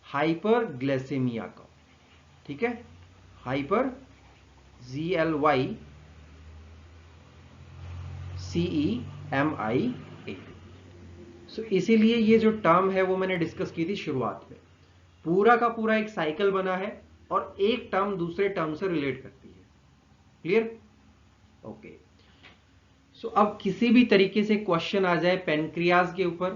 हाइपरग्लाइसेमिया को. ठीक है? Hyper GLYCEMIA. सो इसीलिए ये जो टर्म है वो मैंने डिस्कस की थी शुरुआत में. पूरा का पूरा एक साइकिल बना है और एक टर्म दूसरे टर्म से रिलेट करती है. क्लियर? ओके. सो अब किसी भी तरीके से क्वेश्चन आ जाए पेनक्रियाज के ऊपर,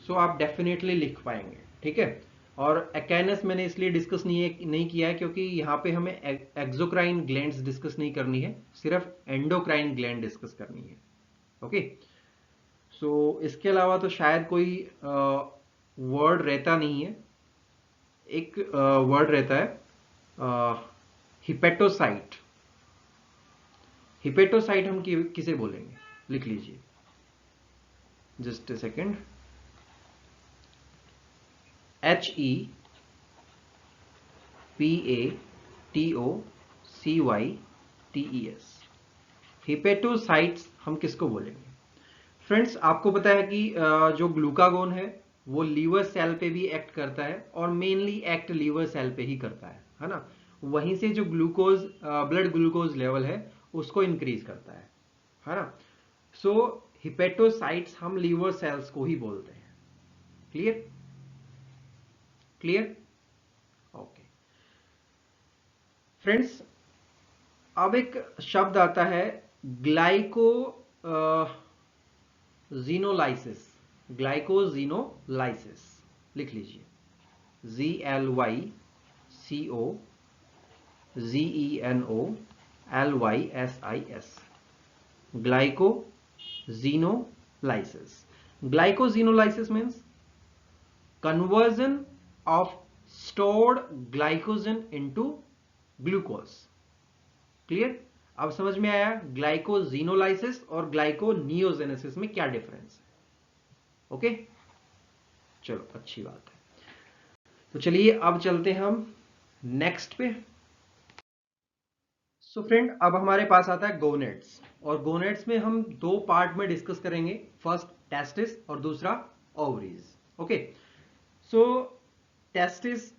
सो आप डेफिनेटली लिख पाएंगे. ठीक है? और एकाइनस मैंने इसलिए डिस्कस नहीं किया है क्योंकि यहाँ पे हमें एक्सोक्राइन ग्लैंड्स डिस्कस नहीं करनी है, सिर्फ एंडोक्राइन ग्लैंड डिस्कस करनी है. ओके. सो इसके अलावा तो शायद कोई वर्ड रहता नहीं है. एक वर्ड रहता है हिपेटोसाइट. हिपेटोसाइट हम किसे बोलेंगे? लिख लीजिए, just a second. HEPATOCYTES, hepatocytes हम किसको बोलेंगे? फ्रेंड्स, आपको पता है कि जो ग्लूकागोन है वो लीवर सेल पे भी एक्ट करता है और मेनली एक्ट लीवर सेल पे ही करता है ना। वहीं से जो ग्लूकोज ब्लड ग्लूकोज लेवल है उसको इंक्रीज करता है ना। सो हिपेटोसाइट्स हम लीवर सेल्स को ही बोलते हैं। क्लियर क्लियर ओके फ्रेंड्स, अब एक शब्द आता है ग्लाइको जीनोलाइसिस। ग्लाइकोजीनोलाइसिस लिख लीजिए, GLYCOGENOLYSIS, glycogenolysis. Glycogenolysis means conversion of stored glycogen into glucose। Clear? अब समझ में आया ग्लाइकोजीनोलाइसिस और ग्लाइकोनियोजेनेसिस में क्या डिफरेंस है। ओके चलो अच्छी बात है। तो चलिए अब चलते हैं हम नेक्स्ट पे। सो फ्रेंड, अब हमारे पास आता है गोनेड्स, और गोनेड्स में हम दो पार्ट में डिस्कस करेंगे, फर्स्ट टेस्टिस और दूसरा ओवरीज। ओके सो टेस्टिस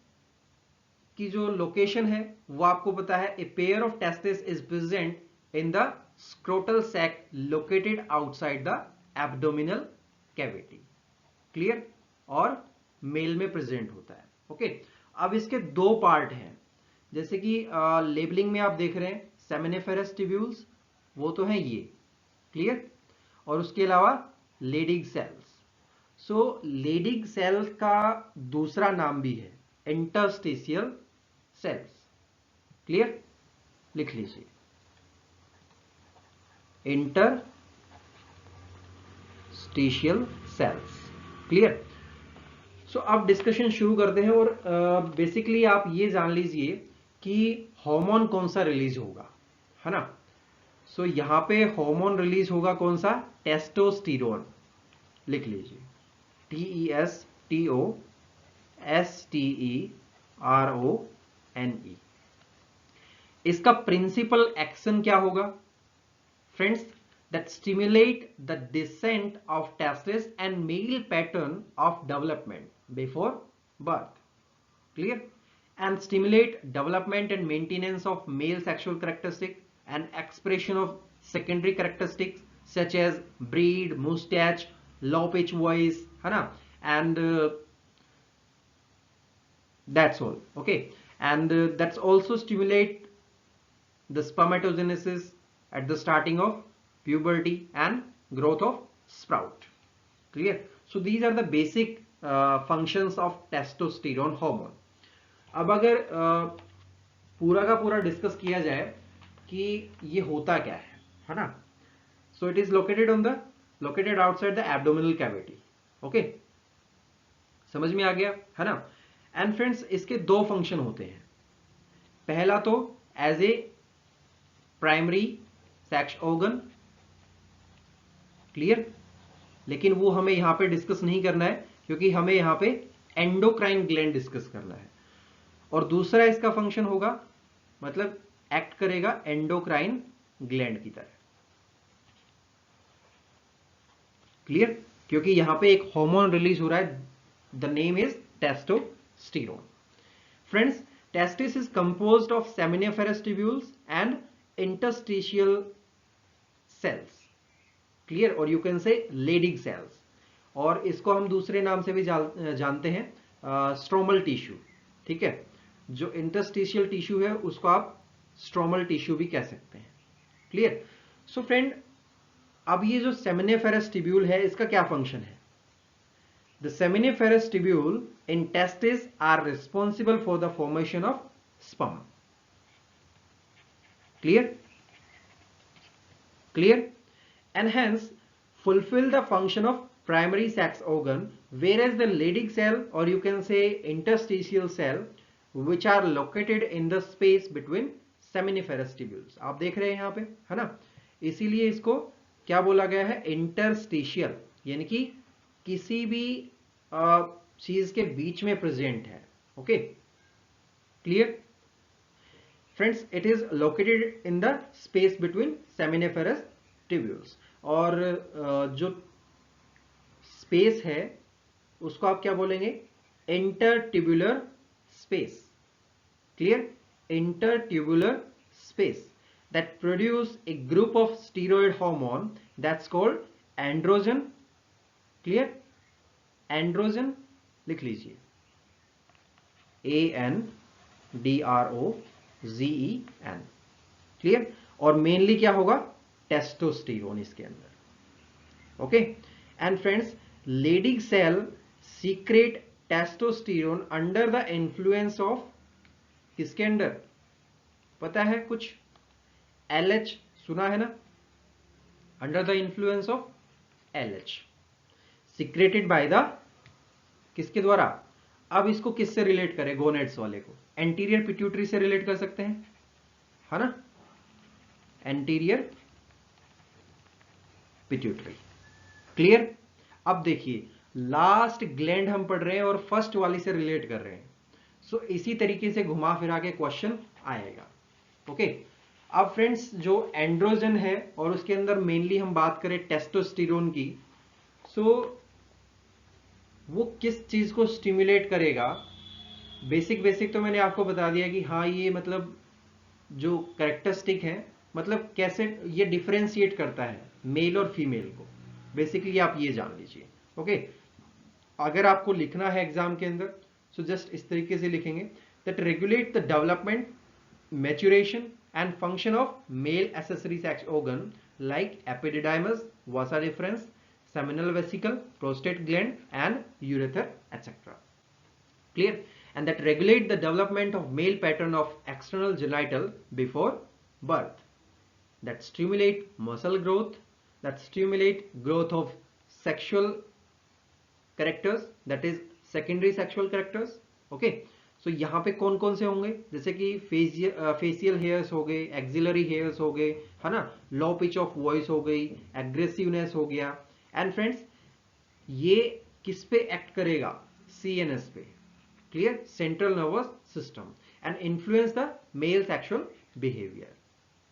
की जो लोकेशन है वो आपको पता है, a pair of testis is present in the scrotal sac located outside the abdominal cavity. Clear? और मेल में प्रेजेंट होता है। ओके अब इसके दो पार्ट हैं, जैसे कि लेबलिंग में आप देख रहे हैं सेमिनिफेरस ट्यूब्यूल्स, वो तो हैं ये। क्लियर? और उसके अलावा लेडिग सेल्स। सो लेडिग सेल का दूसरा नाम भी है इंटरस्टिशियल सेल्स। क्लियर? लिख लीजिए, इंटरस्टिशियल सेल्स। क्लियर? सो अब डिस्कशन शुरू करते हैं, और बेसिकली आप ये जान लीजिए कि हार्मोन कौन सा रिलीज होगा, है ना। सो यहां पे हार्मोन रिलीज होगा कौन सा? टेस्टोस्टेरोन। लिख लीजिए, TESTOSTERONE। इसका प्रिंसिपल एक्शन क्या होगा friends? that stimulate the descent of testes and male pattern of development before birth. Clear? And stimulate development and maintenance of male sexual characteristics and expression of secondary characteristics such as breed, mustache, low pitch voice, है ना, and that's all. Okay, and that's also stimulate the spermatogenesis at the starting of puberty and growth of sprout. Clear? So these are the basic functions of testosterone hormone. अब अगर पूरा का पूरा discuss किया जाए कि ये होता क्या है ना, सो it is located outside the abdominal cavity. Okay समझ में आ गया है ना। एंड फ्रेंड्स, इसके दो फंक्शन होते हैं। पहला तो as a primary sex organ. Clear? लेकिन वो हमें यहां पे डिस्कस नहीं करना है, क्योंकि हमें यहां पे एंडोक्राइन ग्लैंड डिस्कस करना है। और दूसरा इसका फंक्शन होगा, मतलब एक्ट करेगा एंडोक्राइन ग्लैंड की तरह। क्लियर? क्योंकि यहां पे एक हार्मोन रिलीज हो रहा है, the name is testosterone. Friends, testis is composed of seminiferous tubules and interstitial cells. Clear? और you can say Leydig cells, और इसको हम दूसरे नाम से भी जानते हैं स्ट्रोमल टिश्यू। ठीक है, जो इंटरस्टिशियल टिश्यू है उसको आप स्ट्रोमल टिश्यू भी कह सकते हैं। क्लियर? सो फ्रेंड, अब ये जो सेमिनिफेरस ट्यूब्यूल है इसका क्या फंक्शन है? The seminiferous tubule in testis are responsible for the formation of sperm. Clear? Clear? And hence fulfill the function of primary sex organ, whereas the Leydig cell, or you can say interstitial cell, which are located in the space between seminiferous tubules। आप देख रहे हैं यहाँ पे, है ना, इसीलिए इसको क्या बोला गया है? इंटरस्टिशियल, यानी कि किसी भी चीज के बीच में प्रेजेंट है। Okay clear friends? It is located in the space between seminiferous tubules. और जो स्पेस है उसको आप क्या बोलेंगे? Intertubular space. Clear? Intertubular space that produce a group of steroid hormone that's called androgen. Clear? Androgen लिख लीजिए, ANDROGEN। क्लियर? और मेनली क्या होगा? टेस्टोस्टेरोन इसके अंदर। Okay and friends, Leydig cell secrete testosterone under the influence of किसके under? पता है कुछ? LH सुना है ना? Under the influence of LH, secreted by the किसके द्वारा? अब इसको किससे रिलेट करें? गोनेड्स वाले को एंटीरियर पिट्यूटरी से रिलेट कर सकते हैं, है ना? Anterior pituitary. क्लियर? अब देखिए, लास्ट ग्लैंड हम पढ़ रहे हैं और फर्स्ट वाली से रिलेट कर रहे हैं, सो इसी तरीके से घुमा फिरा के क्वेश्चन आएगा। ओके अब फ्रेंड्स, जो एंड्रोजन है और उसके अंदर मेनली हम बात करें टेस्टोस्टेरोन की, सो वो किस चीज को स्टिमुलेट करेगा? बेसिक तो मैंने आपको बता दिया कि हाँ, ये मतलब जो कैरेक्टरिस्टिक है, मतलब कैसे ये डिफरेंशिएट करता है मेल और फीमेल को, बेसिकली आप ये जान लीजिए। ओके अगर आपको लिखना है एग्जाम के अंदर, सो जस्ट इस तरीके से लिखेंगे, that regulate the development, maturation and function of male accessory sex organ like epididymis, Vasa difference, seminal vesicle, prostate gland and urethra, etc. Clear? And that regulate the development of male pattern of external genital before birth, that stimulate muscle growth, that stimulate growth of sexual characters, that is secondary sexual characters. Okay, so यहाँ पे कौन कौन से होंगे? जैसे कि facial hairs हो गए, एक्सिलरी हेयर्स हो गए, है ना, लो पिच ऑफ वॉइस हो गई, एग्रेसिवनेस हो गया। एंड फ्रेंड्स, ये किस पे एक्ट करेगा? CNS पे। Clear? Central nervous system, and influence the male sexual behaviour.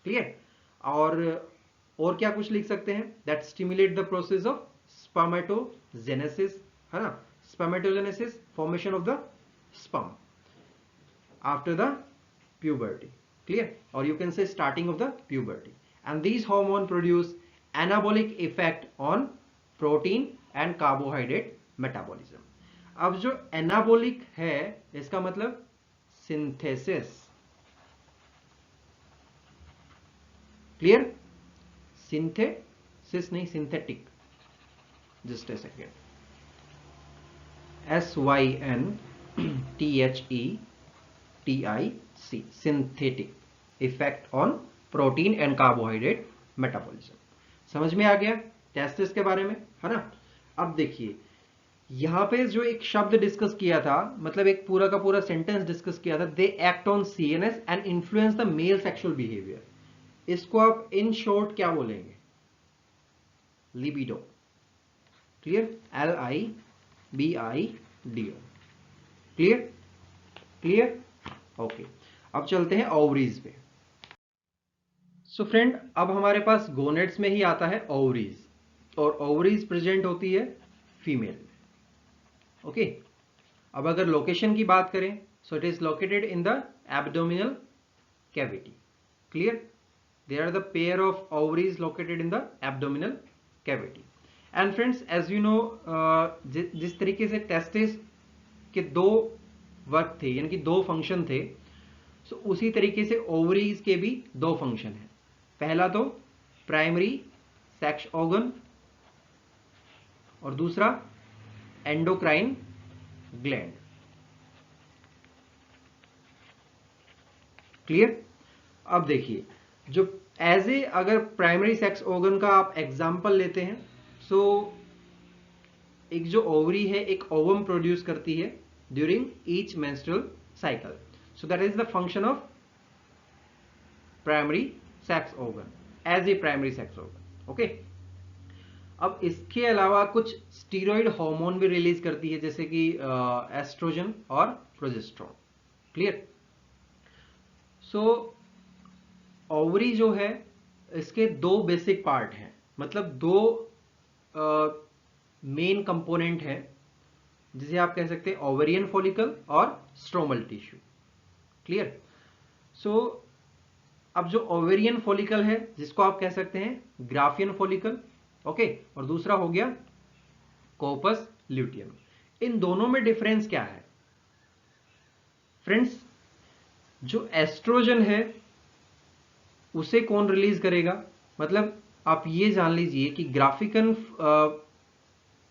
Clear? और क्या कुछ लिख सकते हैं? That stimulate the process of spermatogenesis, है ना, spermatogenesis, formation of the sperm after the puberty. Clear? Or you can say starting of the puberty. And these hormones produce anabolic effect on protein and carbohydrate metabolism. अब जो anabolic है, इसका मतलब synthesis. Clear? Synthesis नहीं, synthetic. Just a second, SYNTHETIC, synthetic effect on protein and carbohydrate metabolism। समझ में आ गया testis के बारे में, है ना? अब देखिए, यहां पे जो एक शब्द डिस्कस किया था, मतलब एक पूरा का पूरा सेंटेंस डिस्कस किया था, they act on CNS and influence the male sexual behaviour. इसको आप इन शॉर्ट क्या बोलेंगे? Libido. Clear? LIBIDO। Clear? Clear? Okay अब चलते हैं ओवरीज पे। सो फ्रेंड, अब हमारे पास गोनेड्स में ही आता है ओवरीज, और ओवरीज प्रेजेंट होती है फीमेल में। ओके अब अगर लोकेशन की बात करें, so it is located in the abdominal cavity. Clear? There are the pair of ovaries located in the abdominal cavity. And friends, as you know, जिस तरीके से टेस्टिस के दो वर्क थे, यानी कि दो फंक्शन थे, सो उसी तरीके से ओवरीज के भी दो फंक्शन हैं। पहला तो प्राइमरी सेक्स ऑर्गन, और दूसरा एंडोक्राइन ग्लैंड। क्लियर? अब देखिए, जो एज ए अगर प्राइमरी सेक्स ऑर्गन का आप एग्जाम्पल लेते हैं, सो एक जो ओवरी है, एक ओवम प्रोड्यूस करती है during each menstrual cycle, so that is the function of primary sex organ, as a primary sex organ. Okay अब इसके अलावा कुछ स्टीरॉयड हार्मोन भी रिलीज करती है, जैसे कि एस्ट्रोजन और प्रोजेस्टेरोन। क्लियर? सो ओवरी जो है, इसके दो बेसिक पार्ट हैं, मतलब दो मेन कंपोनेंट है। जिसे आप कह सकते हैं ओवेरियन फॉलिकल और स्ट्रोमल टिश्यू। क्लियर। सो अब जो ओवेरियन फॉलिकल है जिसको आप कह सकते हैं ग्राफियन फॉलिकल, ओके, और दूसरा हो गया कॉर्पस ल्यूटियम। इन दोनों में डिफरेंस क्या है फ्रेंड्स? जो एस्ट्रोजन है उसे कौन रिलीज करेगा? मतलब आप ये जान लीजिए कि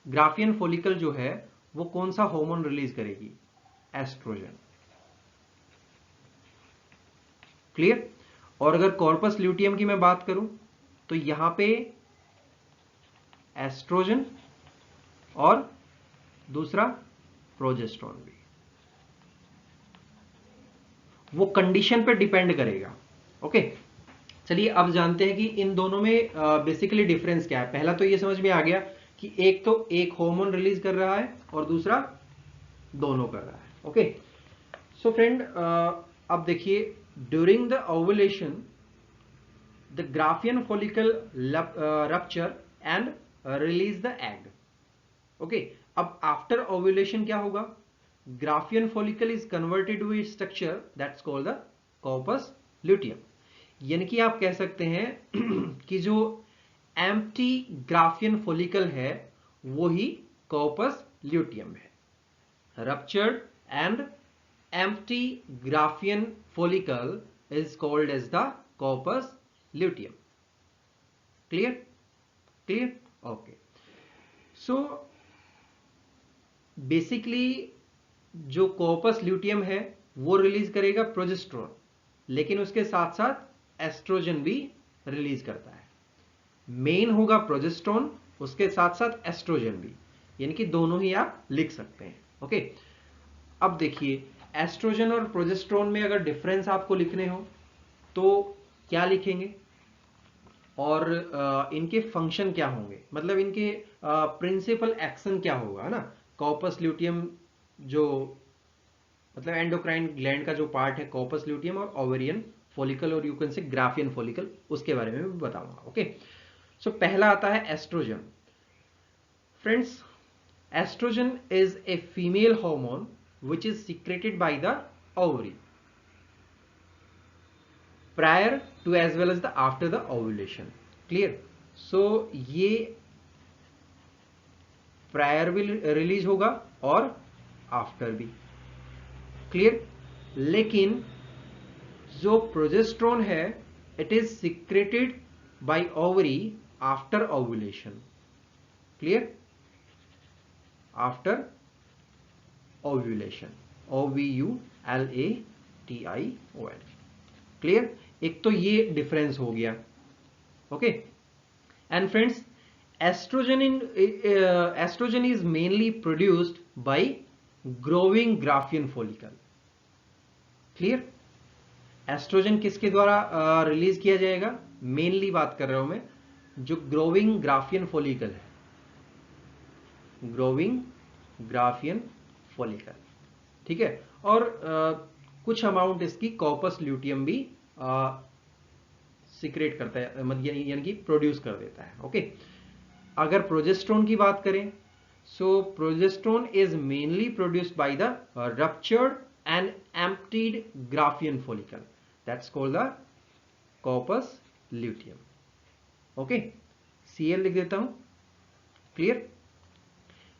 ग्राफियन फॉलिकल जो है वो कौन सा हार्मोन रिलीज करेगी? एस्ट्रोजन। क्लियर। और अगर कॉर्पस ल्यूटियम की मैं बात करूं तो यहां पे एस्ट्रोजन और दूसरा प्रोजेस्टेरोन भी। वो कंडीशन पे डिपेंड करेगा। ओके, चलिए अब जानते हैं कि इन दोनों में बेसिकली डिफरेंस क्या है। पहला तो ये समझ में आ गया कि एक तो एक हार्मोन रिलीज कर रहा है और दूसरा दोनों कर रहा है। ओके, सो फ्रेंड अब देखिए, during the ovulation the Graafian follicle rupture and release the egg. Okay, अब आफ्टर ओवुलेशन क्या होगा? Graafian follicle is converted to a structure that's called the corpus luteum. यानी कि आप कह सकते हैं कि जो एम्प्टी ग्राफियन फॉलिकल है वो ही कॉर्पस ल्यूटियम है। Ruptured and empty Graafian follicle is called as the corpus luteum. Clear? Clear? Okay, so basically जो कॉर्पस ल्यूटियम है वो रिलीज करेगा प्रोजेस्टेरोन, लेकिन उसके साथ साथ एस्ट्रोजन भी रिलीज करता है। मेन होगा प्रोजेस्टेरोन, उसके साथ साथ एस्ट्रोजन भी, यानी कि दोनों ही आप लिख सकते हैं। ओके, अब देखिए एस्ट्रोजन और प्रोजेस्टेरोन में अगर डिफरेंस आपको लिखने हो तो क्या लिखेंगे और इनके फंक्शन क्या होंगे, मतलब इनके प्रिंसिपल एक्शन क्या होगा ना। कॉर्पस ल्यूटियम जो मतलब एंडोक्राइन ग्लैंड का जो पार्ट है कॉर्पस ल्यूटियम, और ओवेरियन फॉलिकल और यू कैन से ग्राफियन फॉलिकल, उसके बारे में भी बताऊंगा। ओके, सो पहला आता है estrogen. Friends, estrogen is a female hormone which is secreted by the ovary prior to as well as the after the ovulation. Clear? So ये प्रायर भी रिलीज होगा और आफ्टर भी। क्लियर? लेकिन जो प्रोजेस्टेरोन है it is secreted by ovary after ovulation. Clear? After ovulation, OVULATION। Clear? एक तो ये डिफरेंस हो गया। Okay, and friends, estrogen is mainly produced by growing Graafian follicle. Clear? Estrogen किसके द्वारा रिलीज किया जाएगा? मेनली बात कर रहा हूं मैं जो ग्रोइंग ग्राफियन फॉलिकल है, ग्रोइंग ग्राफियन फॉलिकल। ठीक है, और कुछ अमाउंट इसकी कॉर्पस ल्यूटियम भी सीक्रेट करता है, यानी कि प्रोड्यूस कर देता है। ओके, अगर प्रोजेस्टेरोन की बात करें, so progesterone is mainly produced by the ruptured and emptied Graafian follicle, that's called the corpus luteum. Okay, CL लिख देता हूं। क्लियर?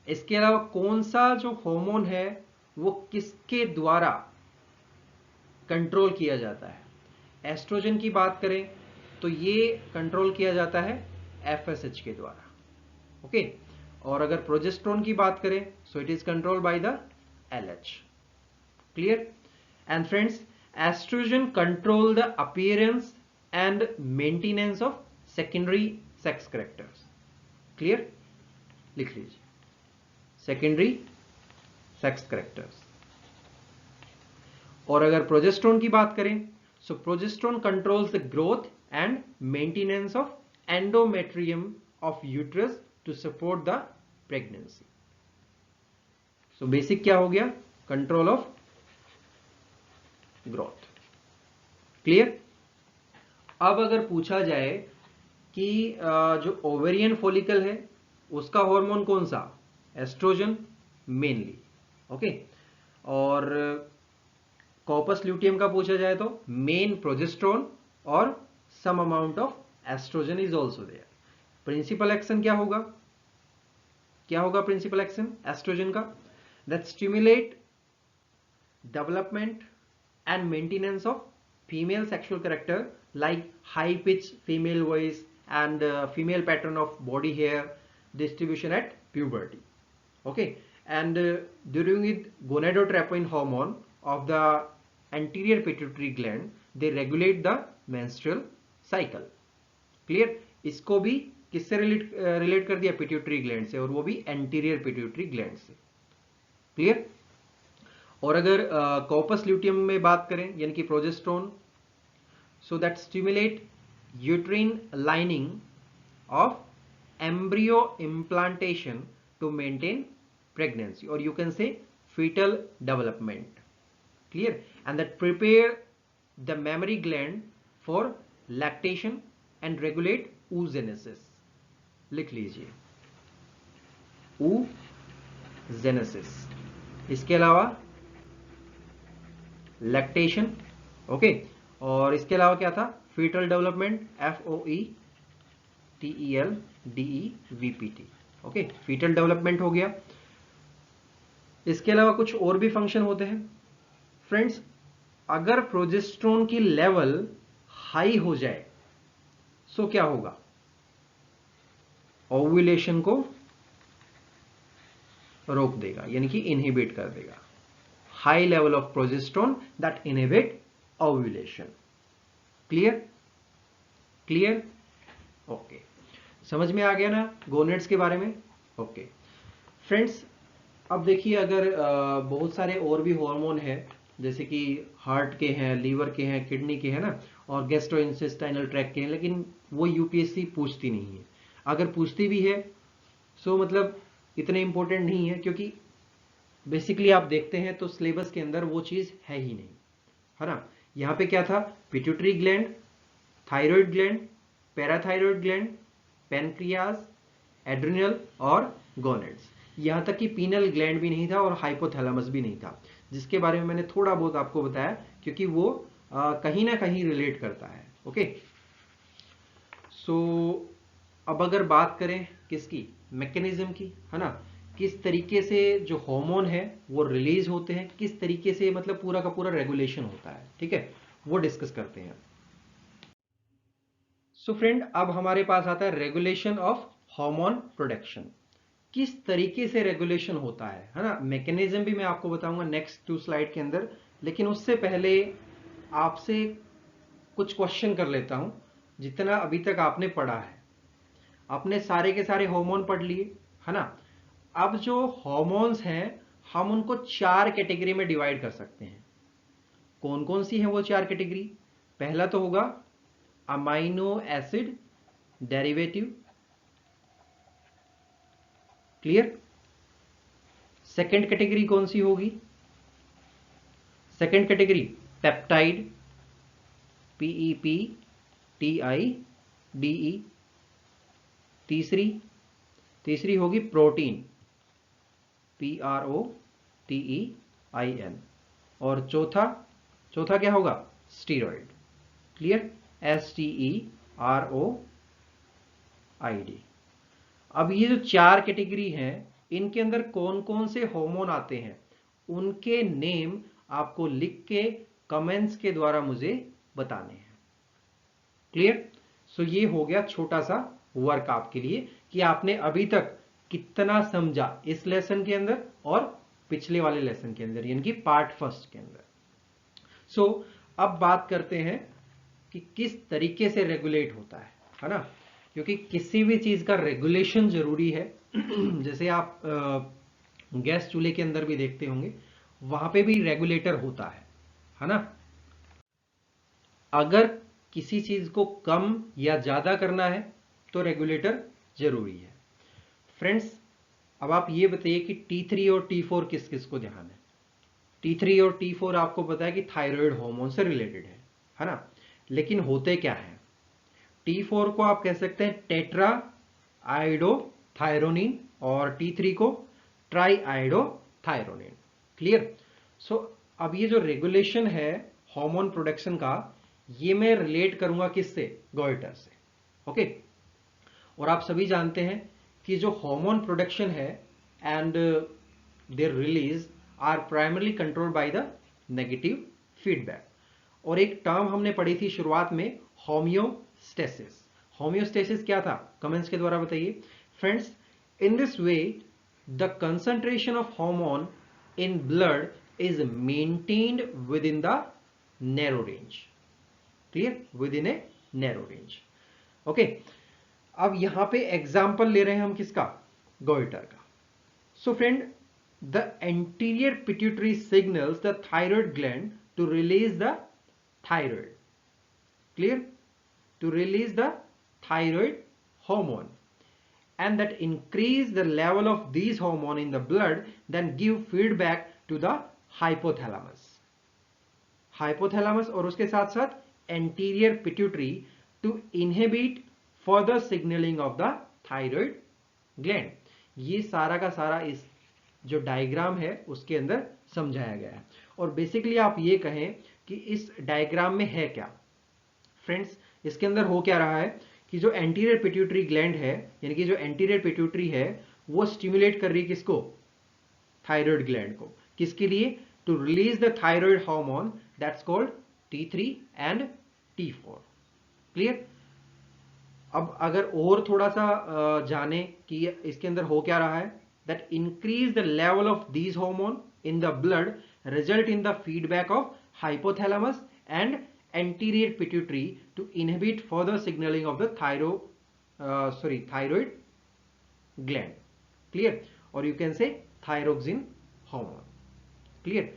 इसके अलावा कौन सा जो हार्मोन है वो किसके द्वारा कंट्रोल किया जाता है? एस्ट्रोजन की बात करें तो ये कंट्रोल किया जाता है FSH के द्वारा। ओके, और अगर प्रोजेस्टेरोन की बात करें so it is controlled by the LH। Clear? And friends, estrogen control the appearance and maintenance of secondary sex characters. Clear? लिख लीजिए, सेकेंडरी सेक्स कैरेक्टर्स। और अगर प्रोजेस्टेरोन की बात करें so progesterone controls the growth and maintenance of endometrium of uterus to support the pregnancy. So basic क्या हो गया? Control of growth. क्लियर? अब अगर पूछा जाए कि जो ओवेरियन फॉलिकल है उसका हार्मोन कौन सा? एस्ट्रोजन। मेनली। ओके, और कॉर्पस ल्यूटियम का पूछा जाए तो मेन प्रोजेस्टेरोन और some amount of estrogen is also there. Principal action क्या होगा, क्या होगा प्रिंसिपल एक्शन एस्ट्रोजन का? That stimulate development and maintenance of female sexual character like high pitch female voice and female pattern of body hair distribution at puberty. Okay, and during with gonadotropin hormone of the anterior pituitary gland, they regulate the menstrual cycle. Clear? इसको भी किससे relate कर दिया? Pituitary gland से, और वो भी anterior pituitary gland से। क्लियर? और अगर कॉर्पस ल्यूटियम में बात करें यानी कि progesterone, so that stimulate uterine lining of embryo implantation to maintain pregnancy, और you can say fetal development. Clear? And that prepare the mammary gland for lactation and regulate oogenesis. लिख लीजिए oogenesis। इसके अलावा लैक्टेशन, ओके, और इसके अलावा क्या था? Foetal development, FOETELDEVPT, okay, foetal development हो गया। इसके अलावा कुछ और भी फंक्शन होते हैं फ्रेंड्स। अगर प्रोजेस्टेरोन की लेवल हाई हो जाए सो क्या होगा? ओव्यूलेशन को रोक देगा, यानी कि इनहिबिट कर देगा। High level of progesterone that inhibit ovulation. Clear? Clear? Okay, समझ में आ गया ना गोनेड्स के बारे में? ओके फ्रेंड्स, अब देखिए अगर बहुत सारे और भी हार्मोन हैं, जैसे कि हार्ट के हैं, लीवर के हैं, किडनी के हैं ना, और गैस्ट्रोइंटेस्टाइनल ट्रैक्ट के हैं, लेकिन वो यूपीएससी पूछती नहीं है। अगर पूछती भी है सो मतलब इतने इंपॉर्टेंट नहीं है, क्योंकि बेसिकली आप देखते हैं तो सिलेबस के अंदर वो चीज है ही नहीं, है ना। यहाँ पे क्या था? Pituitary gland, thyroid gland, parathyroid gland, pancreas, adrenal और गोनेड्स। यहां तक कि पीनल ग्लैंड भी नहीं था और हाइपोथैलेमस भी नहीं था, जिसके बारे में मैंने थोड़ा बहुत आपको बताया, क्योंकि वो कहीं ना कहीं रिलेट करता है। ओके, सो अब अगर बात करें किसकी? मैकेनिज्म की, है ना। किस तरीके से जो हार्मोन है वो रिलीज होते हैं, किस तरीके से मतलब पूरा का पूरा रेगुलेशन होता है, ठीक है, वो डिस्कस करते हैं। सो फ्रेंड, अब हमारे पास आता है रेगुलेशन ऑफ हार्मोन प्रोडक्शन। किस तरीके से रेगुलेशन होता है ना। मैकेनिज्म भी मैं आपको बताऊंगा नेक्स्ट 2 स्लाइड के अंदर, लेकिन उससे पहले आपसे कुछ क्वेश्चन कर लेता हूं। जितना अभी तक आपने पढ़ा है, आपने सारे के सारे हार्मोन पढ़ लिए, है ना। अब जो हार्मोन्स हैं हम उनको 4 कैटेगरी में डिवाइड कर सकते हैं। कौन कौन सी हैं वो 4 कैटेगरी? पहला तो होगा amino acid derivative. Clear? Second category कौन सी होगी? Second category peptide, PEPTIDE। तीसरी होगी प्रोटीन, PROTEIN। और चौथा क्या होगा? स्टीरॉइड। क्लियर? STEROID। अब ये जो 4 कैटेगरी हैं, इनके अंदर कौन कौन से हार्मोन आते हैं उनके नेम आपको लिख के कमेंट्स के द्वारा मुझे बताने हैं। क्लियर? सो ये हो गया छोटा सा वर्क आपके लिए कि आपने अभी तक कितना समझा इस लेसन के अंदर और पिछले वाले लेसन के अंदर, यानी कि पार्ट फर्स्ट के अंदर। सो अब बात करते हैं कि किस तरीके से रेगुलेट होता है ना, क्योंकि किसी भी चीज का रेगुलेशन जरूरी है। जैसे आप गैस चूल्हे के अंदर भी देखते होंगे, वहां पे भी रेगुलेटर होता है ना। अगर किसी चीज को कम या ज्यादा करना है तो रेगुलेटर जरूरी है। फ्रेंड्स, अब आप ये बताइए कि T3 और T4 किस किस को ध्यान है? T3 और T4 आपको पता है कि थायराइड हार्मोन से रिलेटेड है ना। लेकिन होते क्या है? T4 को आप कह सकते हैं टेट्रा आइडोथायरोनिन और T3 को ट्राईआयोडोथायरोनिन। क्लियर? सो अब ये जो रेगुलेशन है हार्मोन प्रोडक्शन का, ये मैं रिलेट करूंगा किससे? गोइटर से। ओके, और आप सभी जानते हैं कि जो हार्मोन प्रोडक्शन है and their release are primarily controlled by the negative feedback. और एक टर्म हमने पढ़ी थी शुरुआत में, होम्योस्टेसिस। होम्योस्टेसिस क्या था? कमेंट्स के द्वारा बताइए friends. In this way the concentration of hormone in blood is maintained within the narrow range. Clear? Within a narrow range. Okay. अब यहां पे एग्जाम्पल ले रहे हैं हम किसका? गोइटर का। So friend, the anterior pituitary signals the thyroid gland to release the thyroid. Clear? To release the thyroid hormone, and that increase the level of these hormone in the blood, then give feedback to the hypothalamus. Hypothalamus और उसके साथ साथ anterior pituitary to inhibit further signalling of the thyroid gland. ये सारा का सारा इस जो डायग्राम है उसके अंदर समझाया गया है। और बेसिकली आप ये कहें कि इस डायग्राम में है क्या फ्रेंड्स? इसके अंदर हो क्या रहा है कि जो एंटीरियर पिट्यूटरी ग्लैंड है, यानी कि जो एंटीरियर पिट्यूटरी है, वो स्टिमुलेट कर रही है किसको? थायराइड ग्लैंड को। किसके लिए? To release the thyroid hormone that's called T3 and T4। Clear? अब अगर और थोड़ा सा जाने कि इसके अंदर हो क्या रहा है, that increase the level of these hormone in the blood result in the feedback of hypothalamus and anterior pituitary to inhibit further signalling of the thyroid gland. Clear? और you can say thyroxine hormone. Clear?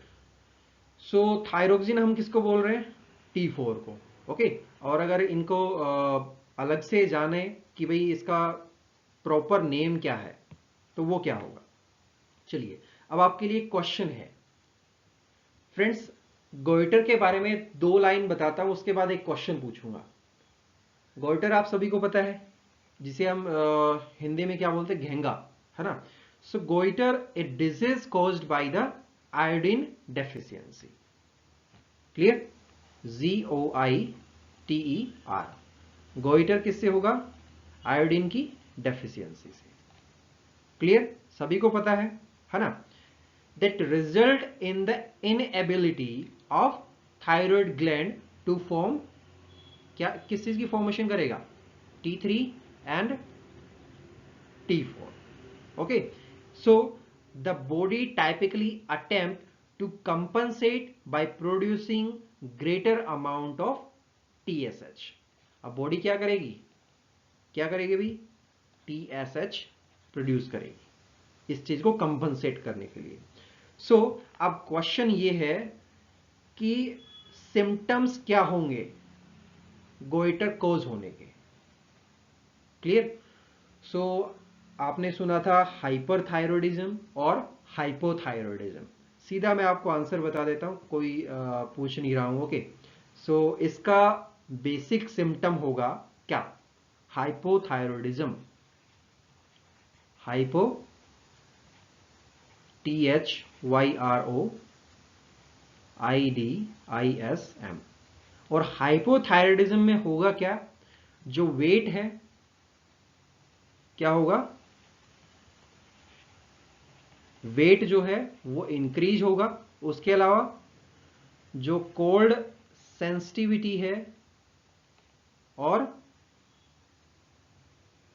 So thyroxine हम किसको बोल रहे हैं? T4 को। Okay, और अगर इनको अलग से जाने कि भाई इसका प्रॉपर नेम क्या है, तो वो क्या होगा? चलिए, अब आपके लिए क्वेश्चन है फ्रेंड्स। गोइटर के बारे में 2 लाइन बताता हूं, उसके बाद एक क्वेश्चन पूछूंगा। गोइटर आप सभी को पता है, जिसे हम हिंदी में क्या बोलते हैं? घेंगा, है ना? So goitre a disease caused by the iodine deficiency. Clear? GOITER। Goitre किससे होगा? आयोडीन की डेफिशिएंसी से। क्लियर? सभी को पता है ना? That result in the inability of thyroid gland to form, क्या किस चीज की फॉर्मेशन करेगा? T3 and T4। Okay, so the body typically attempt to compensate by producing greater amount of TSH। अब बॉडी क्या करेगी? क्या करेगी भाई? TSH प्रोड्यूस करेगी इस चीज को कंपनसेट करने के लिए। सो अब क्वेश्चन ये है कि सिम्टम्स क्या होंगे गोइटर कोज होने के? क्लियर? सो आपने सुना था हाइपरथायरॉयडिज्म और हाइपोथायरॉयडिज्म। सीधा मैं आपको आंसर बता देता हूं, कोई पूछ नहीं रहा हूं। ओके, सो इसका बेसिक सिम्टम होगा क्या? Hypothyroidism, hypo THYROIDISM। और हाइपोथायरॉयडिज्म में होगा क्या? जो वेट है क्या होगा? वेट जो है वो इंक्रीज होगा। उसके अलावा जो कोल्ड सेंसिटिविटी है और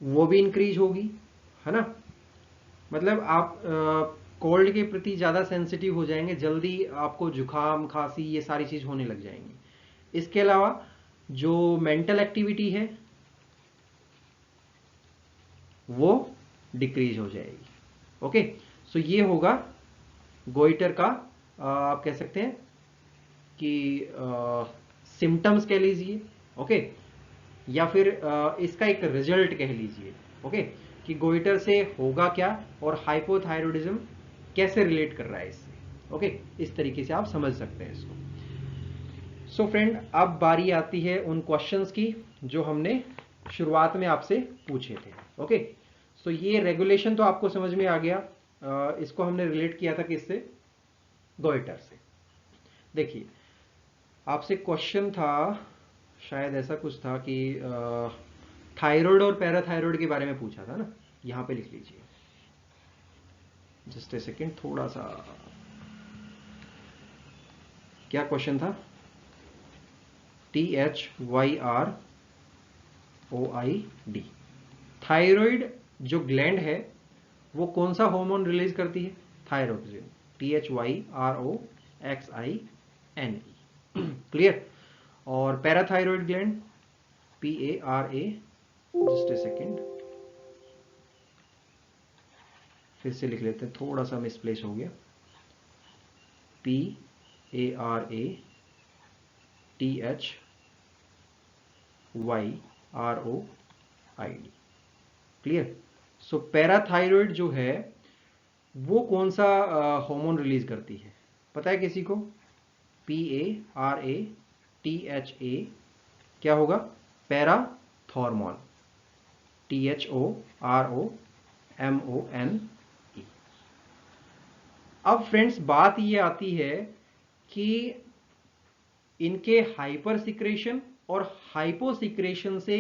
वो भी इंक्रीज होगी, है ना? मतलब आप कोल्ड के प्रति ज्यादा सेंसिटिव हो जाएंगे, जल्दी आपको जुकाम खांसी ये सारी चीज होने लग जाएंगी। इसके अलावा जो मेंटल एक्टिविटी है वो डिक्रीज हो जाएगी। ओके, सो ये होगा गोइटर का आप कह सकते हैं कि सिम्टम्स कह लीजिए। ओके, या फिर इसका एक रिजल्ट कह लीजिए। ओके, कि गोइटर से होगा क्या और हाइपोथायरॉयडिज्म कैसे रिलेट कर रहा है इससे। ओके, इस तरीके से आप समझ सकते हैं इसको। सो फ्रेंड, अब बारी आती है उन क्वेश्चंस की जो हमने शुरुआत में आपसे पूछे थे। ओके, सो ये रेगुलेशन तो आपको समझ में आ गया। इसको हमने रिलेट किया था किससे, गोइटर से। देखिए आपसे क्वेश्चन था, शायद ऐसा कुछ था कि थायराइड और पैराथायराइड के बारे में पूछा था ना, यहां पे लिख लीजिए, जस्ट ए सेकेंड, थोड़ा सा, क्या क्वेश्चन था, THYROID, थायराइड जो ग्लैंड है वो कौन सा हार्मोन रिलीज करती है, थायरोक्सिन, THYROXINE, क्लियर। और parathyroid gland, PARA, just a second, फिर से लिख लेते हैं, थोड़ा सा मिसप्लेस हो गया, PARATHYROID, क्लियर। सो पैराथायराइड जो है वो कौन सा हार्मोन रिलीज करती है, पता है किसी को, PARATHA, क्या होगा, पैराथॉर्मोन, THORMONE। अब फ्रेंड्स बात ये आती है कि इनके हाइपर सिक्रेशन और हाइपो सिक्रेशन से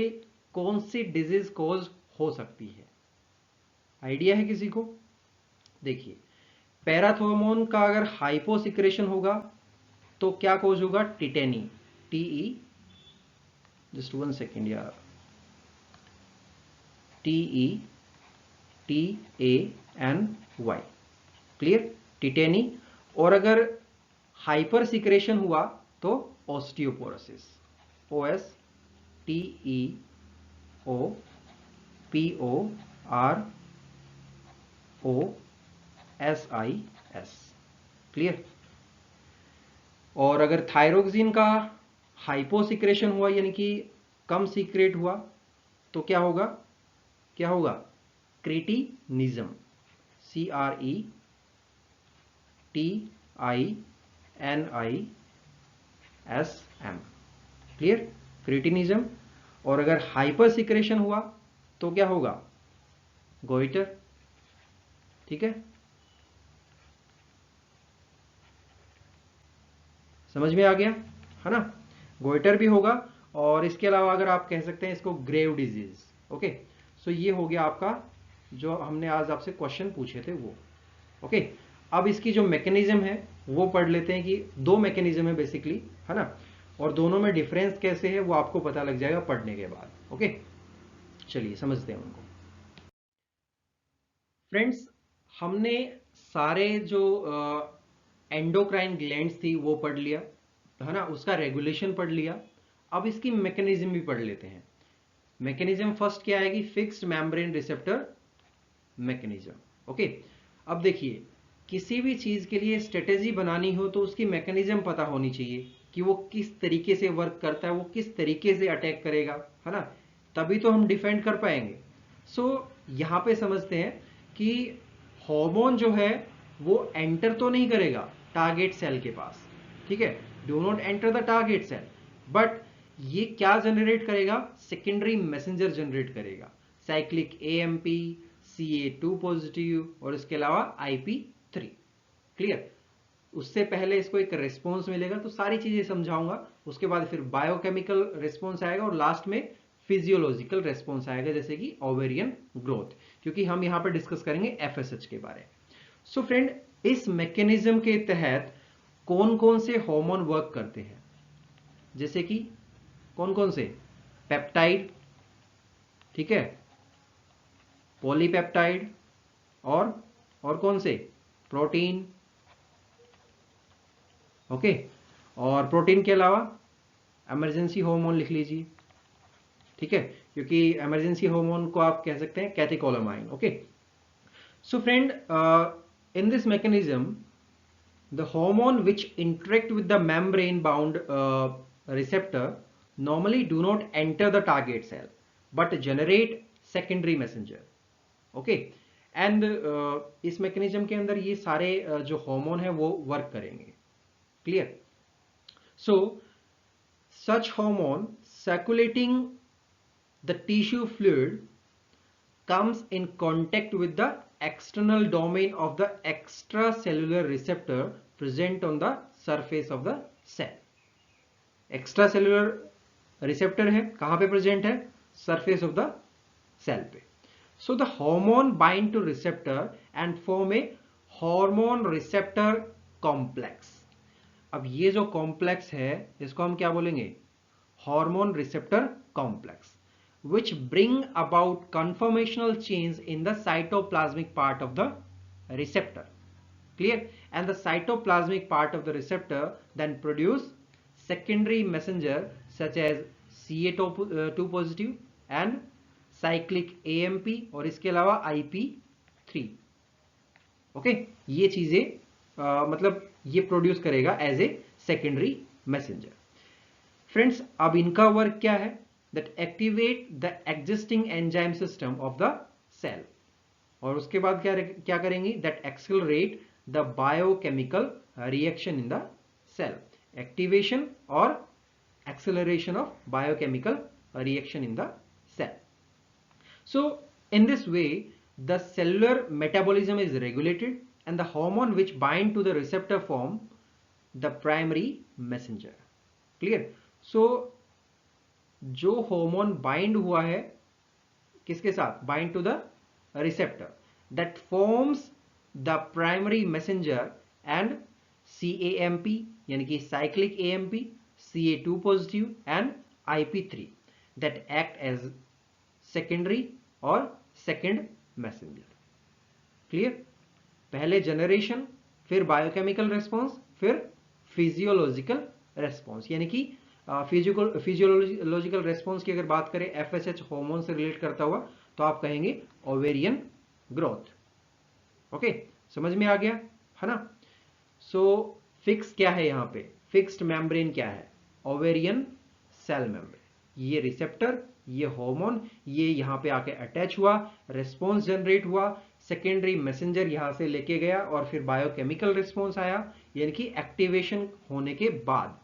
कौन सी डिजीज कॉज हो सकती है, आइडिया है किसी को। देखिए पैराथॉर्मोन का अगर हाइपो सिक्रेशन होगा तो क्या कॉज होगा, टिटेनी, TE, जस्ट 1 सेकेंड यार, TETANY, क्लियर, टिटेनी। और अगर हाइपर सिक्रेशन हुआ तो ऑस्टियोपोरोसिस, OSTEOPOROSIS, क्लियर। और अगर थायरोक्सिन का हाइपोसिक्रेशन हुआ यानी कि कम सीक्रेट हुआ तो क्या होगा, क्या होगा, क्रेटिनिज्म, CRETINISM, क्लियर, क्रेटिनिज्म। और अगर हाइपर सिक्रेशन हुआ तो क्या होगा, गोइटर, ठीक है, समझ में आ गया है ना, गोइटर भी होगा। और इसके अलावा अगर आप कह सकते हैं इसको ग्रेव डिजीज, ओके। सो ये हो गया आपका जो हमने आज आपसे क्वेश्चन पूछे थे वो, ओके। अब इसकी जो मैकेनिज्म है वो पढ़ लेते हैं कि दो मैकेनिज्म है बेसिकली, है ना, और दोनों में डिफरेंस कैसे है वो आपको पता लग जाएगा पढ़ने के बाद, ओके। चलिए समझते हैं उनको। फ्रेंड्स हमने सारे जो एंडोक्राइन ग्लैंड्स थी वो पढ़ लिया, है ना, उसका रेगुलेशन पढ़ लिया। अब इसकी मैकेनिज्म भी पढ़ लेते हैं। मैकेनिज्म फर्स्ट क्या आएगी, fixed membrane receptor mechanism, okay. अब देखिए किसी भी चीज के लिए स्ट्रेटेजी बनानी हो तो उसकी मैकेनिज्म पता होनी चाहिए कि वो किस तरीके से वर्क करता है, वो किस तरीके से अटैक करेगा, है ना, तभी तो हम डिफेंड कर पाएंगे। सो यहां पे समझते हैं कि हार्मोन जो है वो एंटर तो नहीं करेगा टारगेट सेल के पास, ठीक है, do not enter the target cell, but ये क्या जनरेट करेगा, सेकेंडरी मैसेंजर जनरेट करेगा, साइक्लिक AMP, CA2 पॉजिटिव और इसके अलावा IP3, क्लियर। उससे पहले इसको एक रिस्पॉन्स मिलेगा, तो सारी चीजें समझाऊंगा, उसके बाद फिर बायोकेमिकल रिस्पॉन्स आएगा और लास्ट में फिजियोलॉजिकल रिस्पॉन्स आएगा जैसे कि ओवेरियन ग्रोथ, क्योंकि हम यहां पर डिस्कस करेंगे FSH के बारे में। सो फ्रेंड इस मैकेनिज्म के तहत कौन कौन से हार्मोन वर्क करते हैं, जैसे कि कौन कौन से, पेप्टाइड, ठीक है, पॉलीपेप्टाइड, और कौन से, प्रोटीन, ओके। और प्रोटीन के अलावा इमरजेंसी हार्मोन लिख लीजिए, ठीक है, क्योंकि इमरजेंसी हार्मोन को आप कह सकते हैं catecholamine, okay. So friend in this mechanism the hormone which interact with the membrane bound receptor normally do not enter the target cell but generate secondary messenger, okay। and इस mechanism के अंदर ये सारे जो हार्मोन है वो work करेंगे, clear. So such hormone circulating the tissue fluid comes in contact with the external domain of the extracellular receptor present on the surface of the cell. Extracellular receptor है, कहां पे प्रेजेंट है? Surface of the cell पे. So the hormone bind two receptor and form A hormone receptor complex. अब ये जो complex है इसको हम क्या बोलेंगे? Hormone receptor complex, which bring about conformational change in the cytoplasmic part of the receptor. Clear? And the cytoplasmic part of the receptor then produce secondary messenger such as CA2 positive and cyclic AMP और इसके अलावा IP3. Okay, ये चीजें मतलब ये produce करेगा as a secondary messenger. Friends, अब इनका वर्क क्या है? That activate the existing enzyme system of the cell. और उसके बाद क्या करेंगी? That accelerate the biochemical reaction in the cell. Activation or acceleration of biochemical reaction in the cell. So in this way the cellular metabolism is regulated and the hormone which bind to the receptor form the primary messenger. Clear? So जो hormone bind हुआ है किसके साथ? Bind to the receptor that forms the primary messenger and CAMP यानी कि cyclic AMP, CA2 positive and IP3 that act as secondary और second messenger. Clear? पहले generation, फिर बायोकेमिकल रेस्पॉन्स, फिर फिजियोलॉजिकल रेस्पॉन्स. यानी कि फिजियोलॉजिकल रेस्पॉन्स की अगर बात करें FSH हार्मोन से रिलेट करता हुआ तो आप कहेंगे ओवेरियन ग्रोथ. ओके, समझ में आ गया है ना? सो फिक्स क्या है यहाँ पे? फिक्स्ड मेम्ब्रेन क्या है? Ovarian cell membrane. ये रिसेप्टर, ये हार्मोन, ये यहाँ पे आके अटैच हुआ, रेस्पॉन्स जनरेट हुआ, सेकेंडरी मैसेंजर यहाँ से लेके गया और फिर बायोकेमिकल रेस्पॉन्स आया, यानी कि एक्टिवेशन होने के बाद,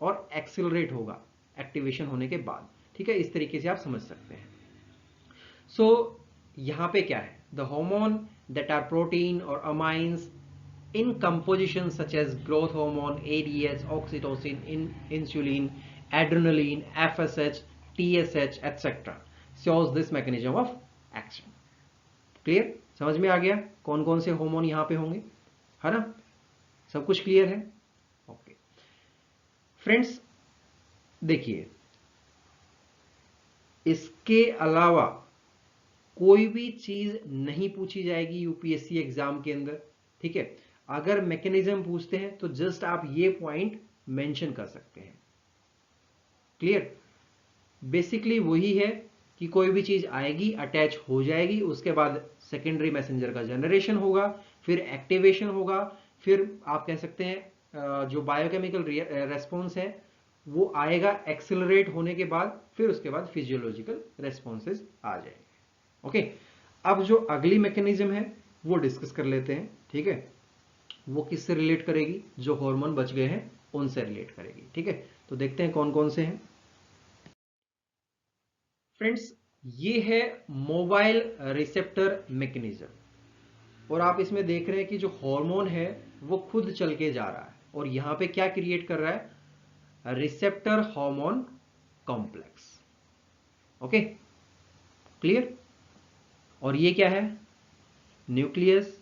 और एक्सिलरेट होगा एक्टिवेशन होने के बाद. ठीक है, इस तरीके से आप समझ सकते हैं. सो यहां पे क्या है? The hormone that are protein और amines in composition such as growth hormone, ADH, oxytocin, insulin, adrenaline, FSH, TSH etcetera shows this mechanism of action. Clear? समझ में आ गया कौन कौन से हार्मोन यहां पे होंगे, है ना? सब कुछ क्लियर है? ओके फ्रेंड्स, देखिए इसके अलावा कोई भी चीज नहीं पूछी जाएगी UPSC एग्जाम के अंदर. ठीक है, अगर मैकेनिज्म पूछते हैं तो जस्ट आप ये पॉइंट मेंशन कर सकते हैं. क्लियर? बेसिकली वही है कि कोई भी चीज आएगी, अटैच हो जाएगी, उसके बाद सेकेंडरी मैसेंजर का जनरेशन होगा, फिर एक्टिवेशन होगा, फिर आप कह सकते हैं जो बायोकेमिकल रेस्पॉन्स है वो आएगा एक्सेलरेट होने के बाद, फिर उसके बाद फिजियोलॉजिकल रेस्पॉन्सेज आ जाएंगे. ओके, अब जो अगली मैकेनिज्म है वो डिस्कस कर लेते हैं. ठीक है, वो किससे रिलेट करेगी? जो हार्मोन बच गए हैं उनसे रिलेट करेगी. ठीक है, तो देखते हैं कौन कौन से हैं. फ्रेंड्स, ये है मोबाइल रिसेप्टर मैकेनिज्म, और आप इसमें देख रहे हैं कि जो हार्मोन है वो खुद चल के जा रहा है और यहां पे क्या क्रिएट कर रहा है? Receptor hormone complex. Okay, clear? और ये क्या है? न्यूक्लियस,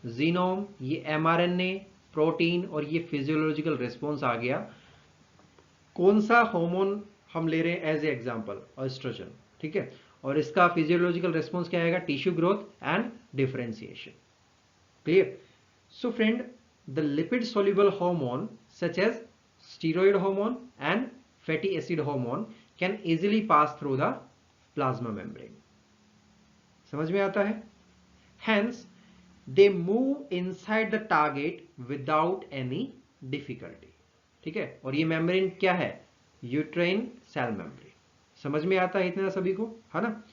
जीनोम, ये mRNA, प्रोटीन, और ये फिजियोलॉजिकल रेस्पॉन्स आ गया. कौन सा हार्मोन हम ले रहे हैं एज ए एग्जांपल? एस्ट्रोजन. ठीक है, और इसका फिजियोलॉजिकल रेस्पॉन्स क्या आएगा? Tissue growth and differentiation. Clear? So friend, the lipid soluble hormone such as steroid hormone and fatty acid hormone can easily pass through the plasma membrane. समझ में आता है? Hence, they move inside the target without any difficulty. ठीक है, और ये membrane क्या है? Uterine cell membrane. समझ में आता है इतना सभी को, है ना?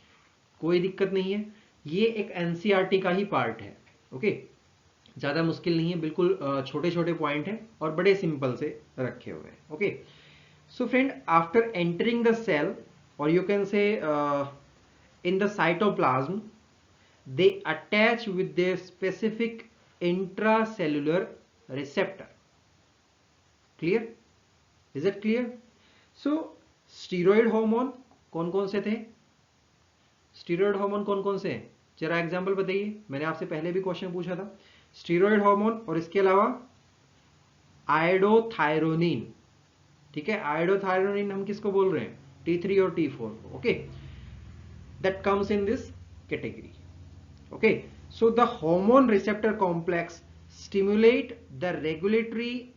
कोई दिक्कत नहीं है. ये एक NCERT का ही पार्ट है. ओके, ज्यादा मुश्किल नहीं है, बिल्कुल छोटे छोटे पॉइंट हैं और बड़े सिंपल से रखे हुए हैं. Okay, so friend, after entering the cell, और you can say in the cytoplasm, they attach with their specific intracellular receptor. Clear? Is it clear? So steroid hormone कौन कौन से थे? स्टीरॉयड हार्मोन कौन कौन से हैं? जरा एग्जांपल बताइए, मैंने आपसे पहले भी क्वेश्चन पूछा था। स्टीरॉयड हार्मोन और इसके अलावा आयोडोथायरोनिन, ठीक है, आयोडोथायरोनिन हम किसको बोल रहे हैं? T3 और T4, okay, that comes in this category. Okay, so the hormone receptor complex stimulate the regulatory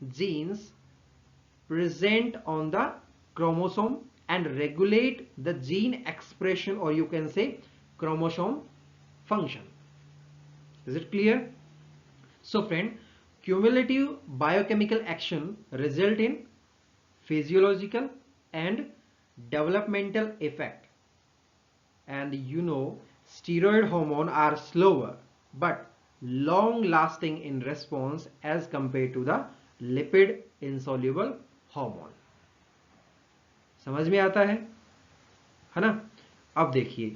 genes present on the chromosome and regulate the gene expression, or you can say chromosome function. Is it clear? So friend, cumulative biochemical action result in physiological and developmental effect. And you know, steroid hormone are slower but long lasting in response as compared to the lipid insoluble hormone. समझ में आता है ना? अब देखिए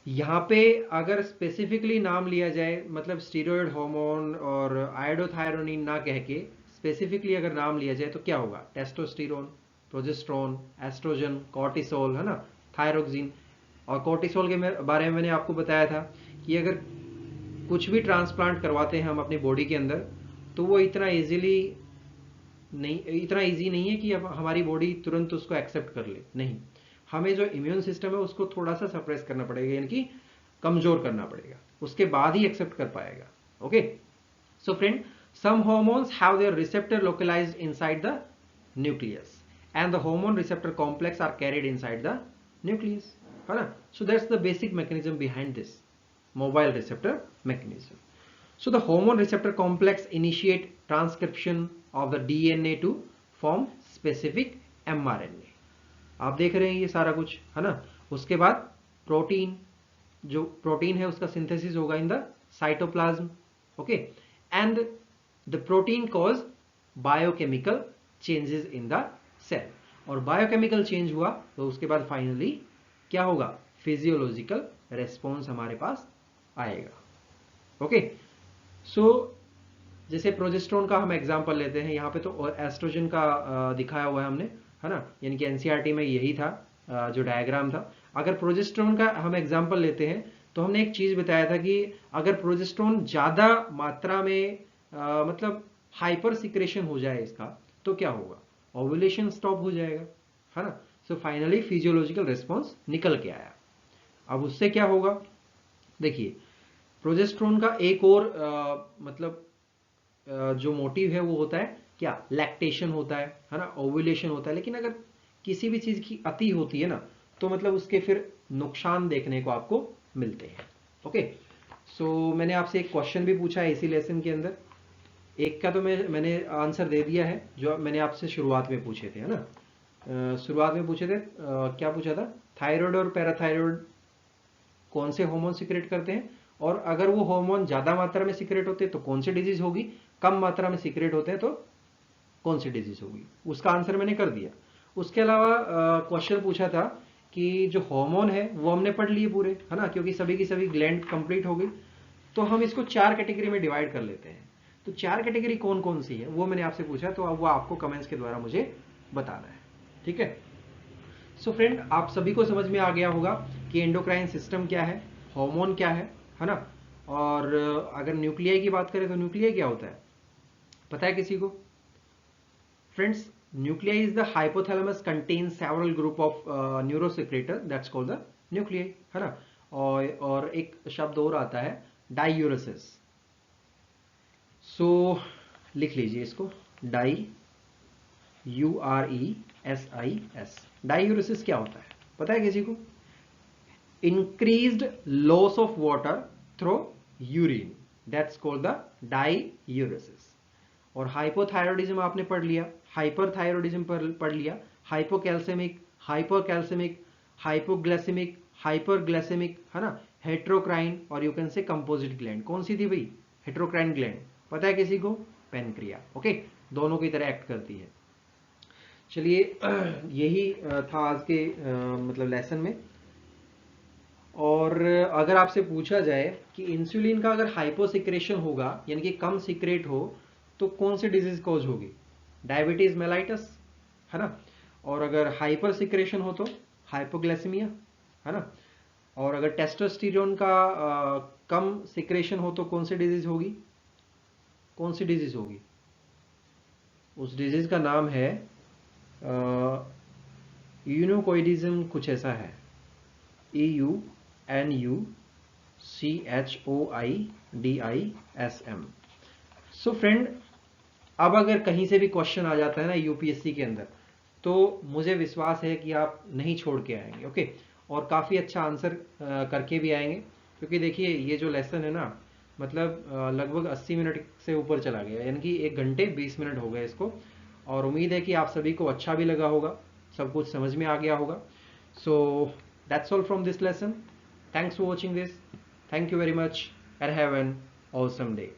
यहाँ पे अगर स्पेसिफिकली नाम लिया जाए, मतलब स्टीरॉयड हार्मोन और आयोडोथायरोनिन ना कह के स्पेसिफिकली अगर नाम लिया जाए तो क्या होगा? टेस्टोस्टेरोन, प्रोजेस्टेरोन, एस्ट्रोजन, कॉर्टिसोल, है ना, थायरोक्सिन। और कॉर्टिसोल के बारे में मैंने आपको बताया था कि अगर कुछ भी ट्रांसप्लांट करवाते हैं हम अपनी बॉडी के अंदर तो वो इतना इजी नहीं है कि अब हमारी बॉडी तुरंत उसको एक्सेप्ट कर ले। नहीं, हमें जो इम्यून सिस्टम है उसको थोड़ा सा सप्रेस करना पड़ेगा, यानी कि कमजोर करना पड़ेगा, उसके बाद ही एक्सेप्ट कर पाएगा। Okay, so friend, some hormones have their receptor localised inside the nucleus and the hormone receptor complex are carried inside the nucleus, है ना। So that's the basic mechanism behind this mobile receptor mechanism. So the hormone receptor complex initiate transcription of the DNA to form specific mRNA. आप देख रहे हैं ये सारा कुछ, है ना। उसके बाद प्रोटीन, जो प्रोटीन है उसका सिंथेसिस होगा in the cytoplasm, okay, and the protein cause biochemical changes in the cell, और बायोकेमिकल चेंज हुआ तो उसके बाद फाइनली क्या होगा? फिजियोलॉजिकल रेस्पॉन्स हमारे पास आएगा। ओके, सो जैसे प्रोजेस्टेरोन का हम एग्जांपल लेते हैं, यहाँ पे तो एस्ट्रोजन का दिखाया हुआ है हमने, है ना, यानी कि एनसीईआरटी में यही था जो डायग्राम था। अगर प्रोजेस्टेरोन का हम एग्जांपल लेते हैं तो हमने एक चीज बताया था कि अगर प्रोजेस्टेरोन ज्यादा मात्रा में मतलब हाइपर सिक्रेशन हो जाए इसका तो क्या होगा? ओव्यूलेशन स्टॉप हो जाएगा, है ना। सो फाइनली फिजियोलॉजिकल रिस्पॉन्स निकल के आया। अब उससे क्या होगा? देखिए, प्रोजेस्टेरोन का एक और मतलब जो मोटिव है वो होता है क्या? लैक्टेशन होता है ना, ओव्यूलेशन होता है। लेकिन अगर किसी भी चीज की अति होती है ना तो मतलब उसके फिर नुकसान देखने को आपको मिलते हैं। ओके, सो मैंने आपसे एक क्वेश्चन भी पूछा है इसी लेसन के अंदर, एक का तो मैंने आंसर दे दिया है जो मैंने आपसे शुरुआत में पूछे थे, है ना। शुरुआत में पूछे थे, क्या पूछा था? थायराइड और पैराथायराइड कौन से हार्मोन सिक्रेट करते हैं, और अगर वो हार्मोन ज्यादा मात्रा में सिक्रेट होते हैं तो कौन सी डिजीज होगी, कम मात्रा में सिक्रेट होते हैं तो कौन सी डिजीज होगी। उसका आंसर मैंने कर दिया। उसके अलावा क्वेश्चन पूछा था कि जो हार्मोन है वो हमने पढ़ लिए पूरे, है ना, क्योंकि सभी की सभी ग्लैंड कंप्लीट हो गई, तो हम इसको 4 कैटेगरी में डिवाइड कर लेते हैं। तो 4 कैटेगरी कौन कौन सी है वो मैंने आपसे पूछा, तो अब वो आपको कमेंट्स के द्वारा मुझे बताना है, ठीक है। सो फ्रेंड, आप सभी को समझ में आ गया होगा कि एंडोक्राइन सिस्टम क्या है, हार्मोन क्या है ना। और अगर न्यूक्लियाई की बात करें तो न्यूक्लियाई क्या होता है, पता है किसी को? Friends, nuclei is the hypothalamus contain several group of neurosecretor, that's called the nuclei, है ना। और एक शब्द और आता है डाइयूरेसिस। सो लिख लीजिए इसको, URESIS। डाइयूरेसिस क्या होता है पता है किसी को? Increased loss of water through urine, that's called the diuresis. और हाइपोथायरॉयडिज्म आपने पढ़ लिया, हाइपरथायरॉयडिज्म पढ़ लिया, हाइपोकैल्सेमिक, हाइपोकैल्सेमिक, हाइपोग्लाइसेमिक, हाइपरग्लाइसेमिक, है ना, हेट्रोक्राइन, और यू कैन से कंपोजिट ग्लैंड। कौन सी थी भाई? Heterocrine gland. पता है किसी को? पेनक्रिया। ओके, दोनों की तरह एक्ट करती है। चलिए, यही था आज के मतलब लेसन में। और अगर आपसे पूछा जाए कि इंसुलिन का अगर हाइपोसिक्रेशन होगा यानी कि कम सिक्रेट हो तो कौन सी डिजीज कॉज होगी? डायबिटीज मेलाइटस, है ना। और अगर हाइपर सिक्रेशन हो तो हाइपोग्लाइसीमिया, है ना। और अगर टेस्टोस्टेरोन का कम सिक्रेशन हो तो कौन सी डिजीज होगी? कौन सी डिजीज होगी? उस डिजीज का नाम है यूनोकोइडिज्म, कुछ ऐसा है, EUNUCHOIDISM। सो फ्रेंड, अब अगर कहीं से भी क्वेश्चन आ जाता है ना यूपीएससी के अंदर, तो मुझे विश्वास है कि आप नहीं छोड़ के आएंगे, ओके। और काफ़ी अच्छा आंसर करके भी आएंगे, क्योंकि देखिए ये जो लेसन है ना, मतलब लगभग 80 मिनट से ऊपर चला गया, यानी कि 1 घंटे 20 मिनट हो गए इसको। और उम्मीद है कि आप सभी को अच्छा भी लगा होगा, सब कुछ समझ में आ गया होगा। So that's all from this lesson. Thanks for watching this. Thank you very much and have an awesome day.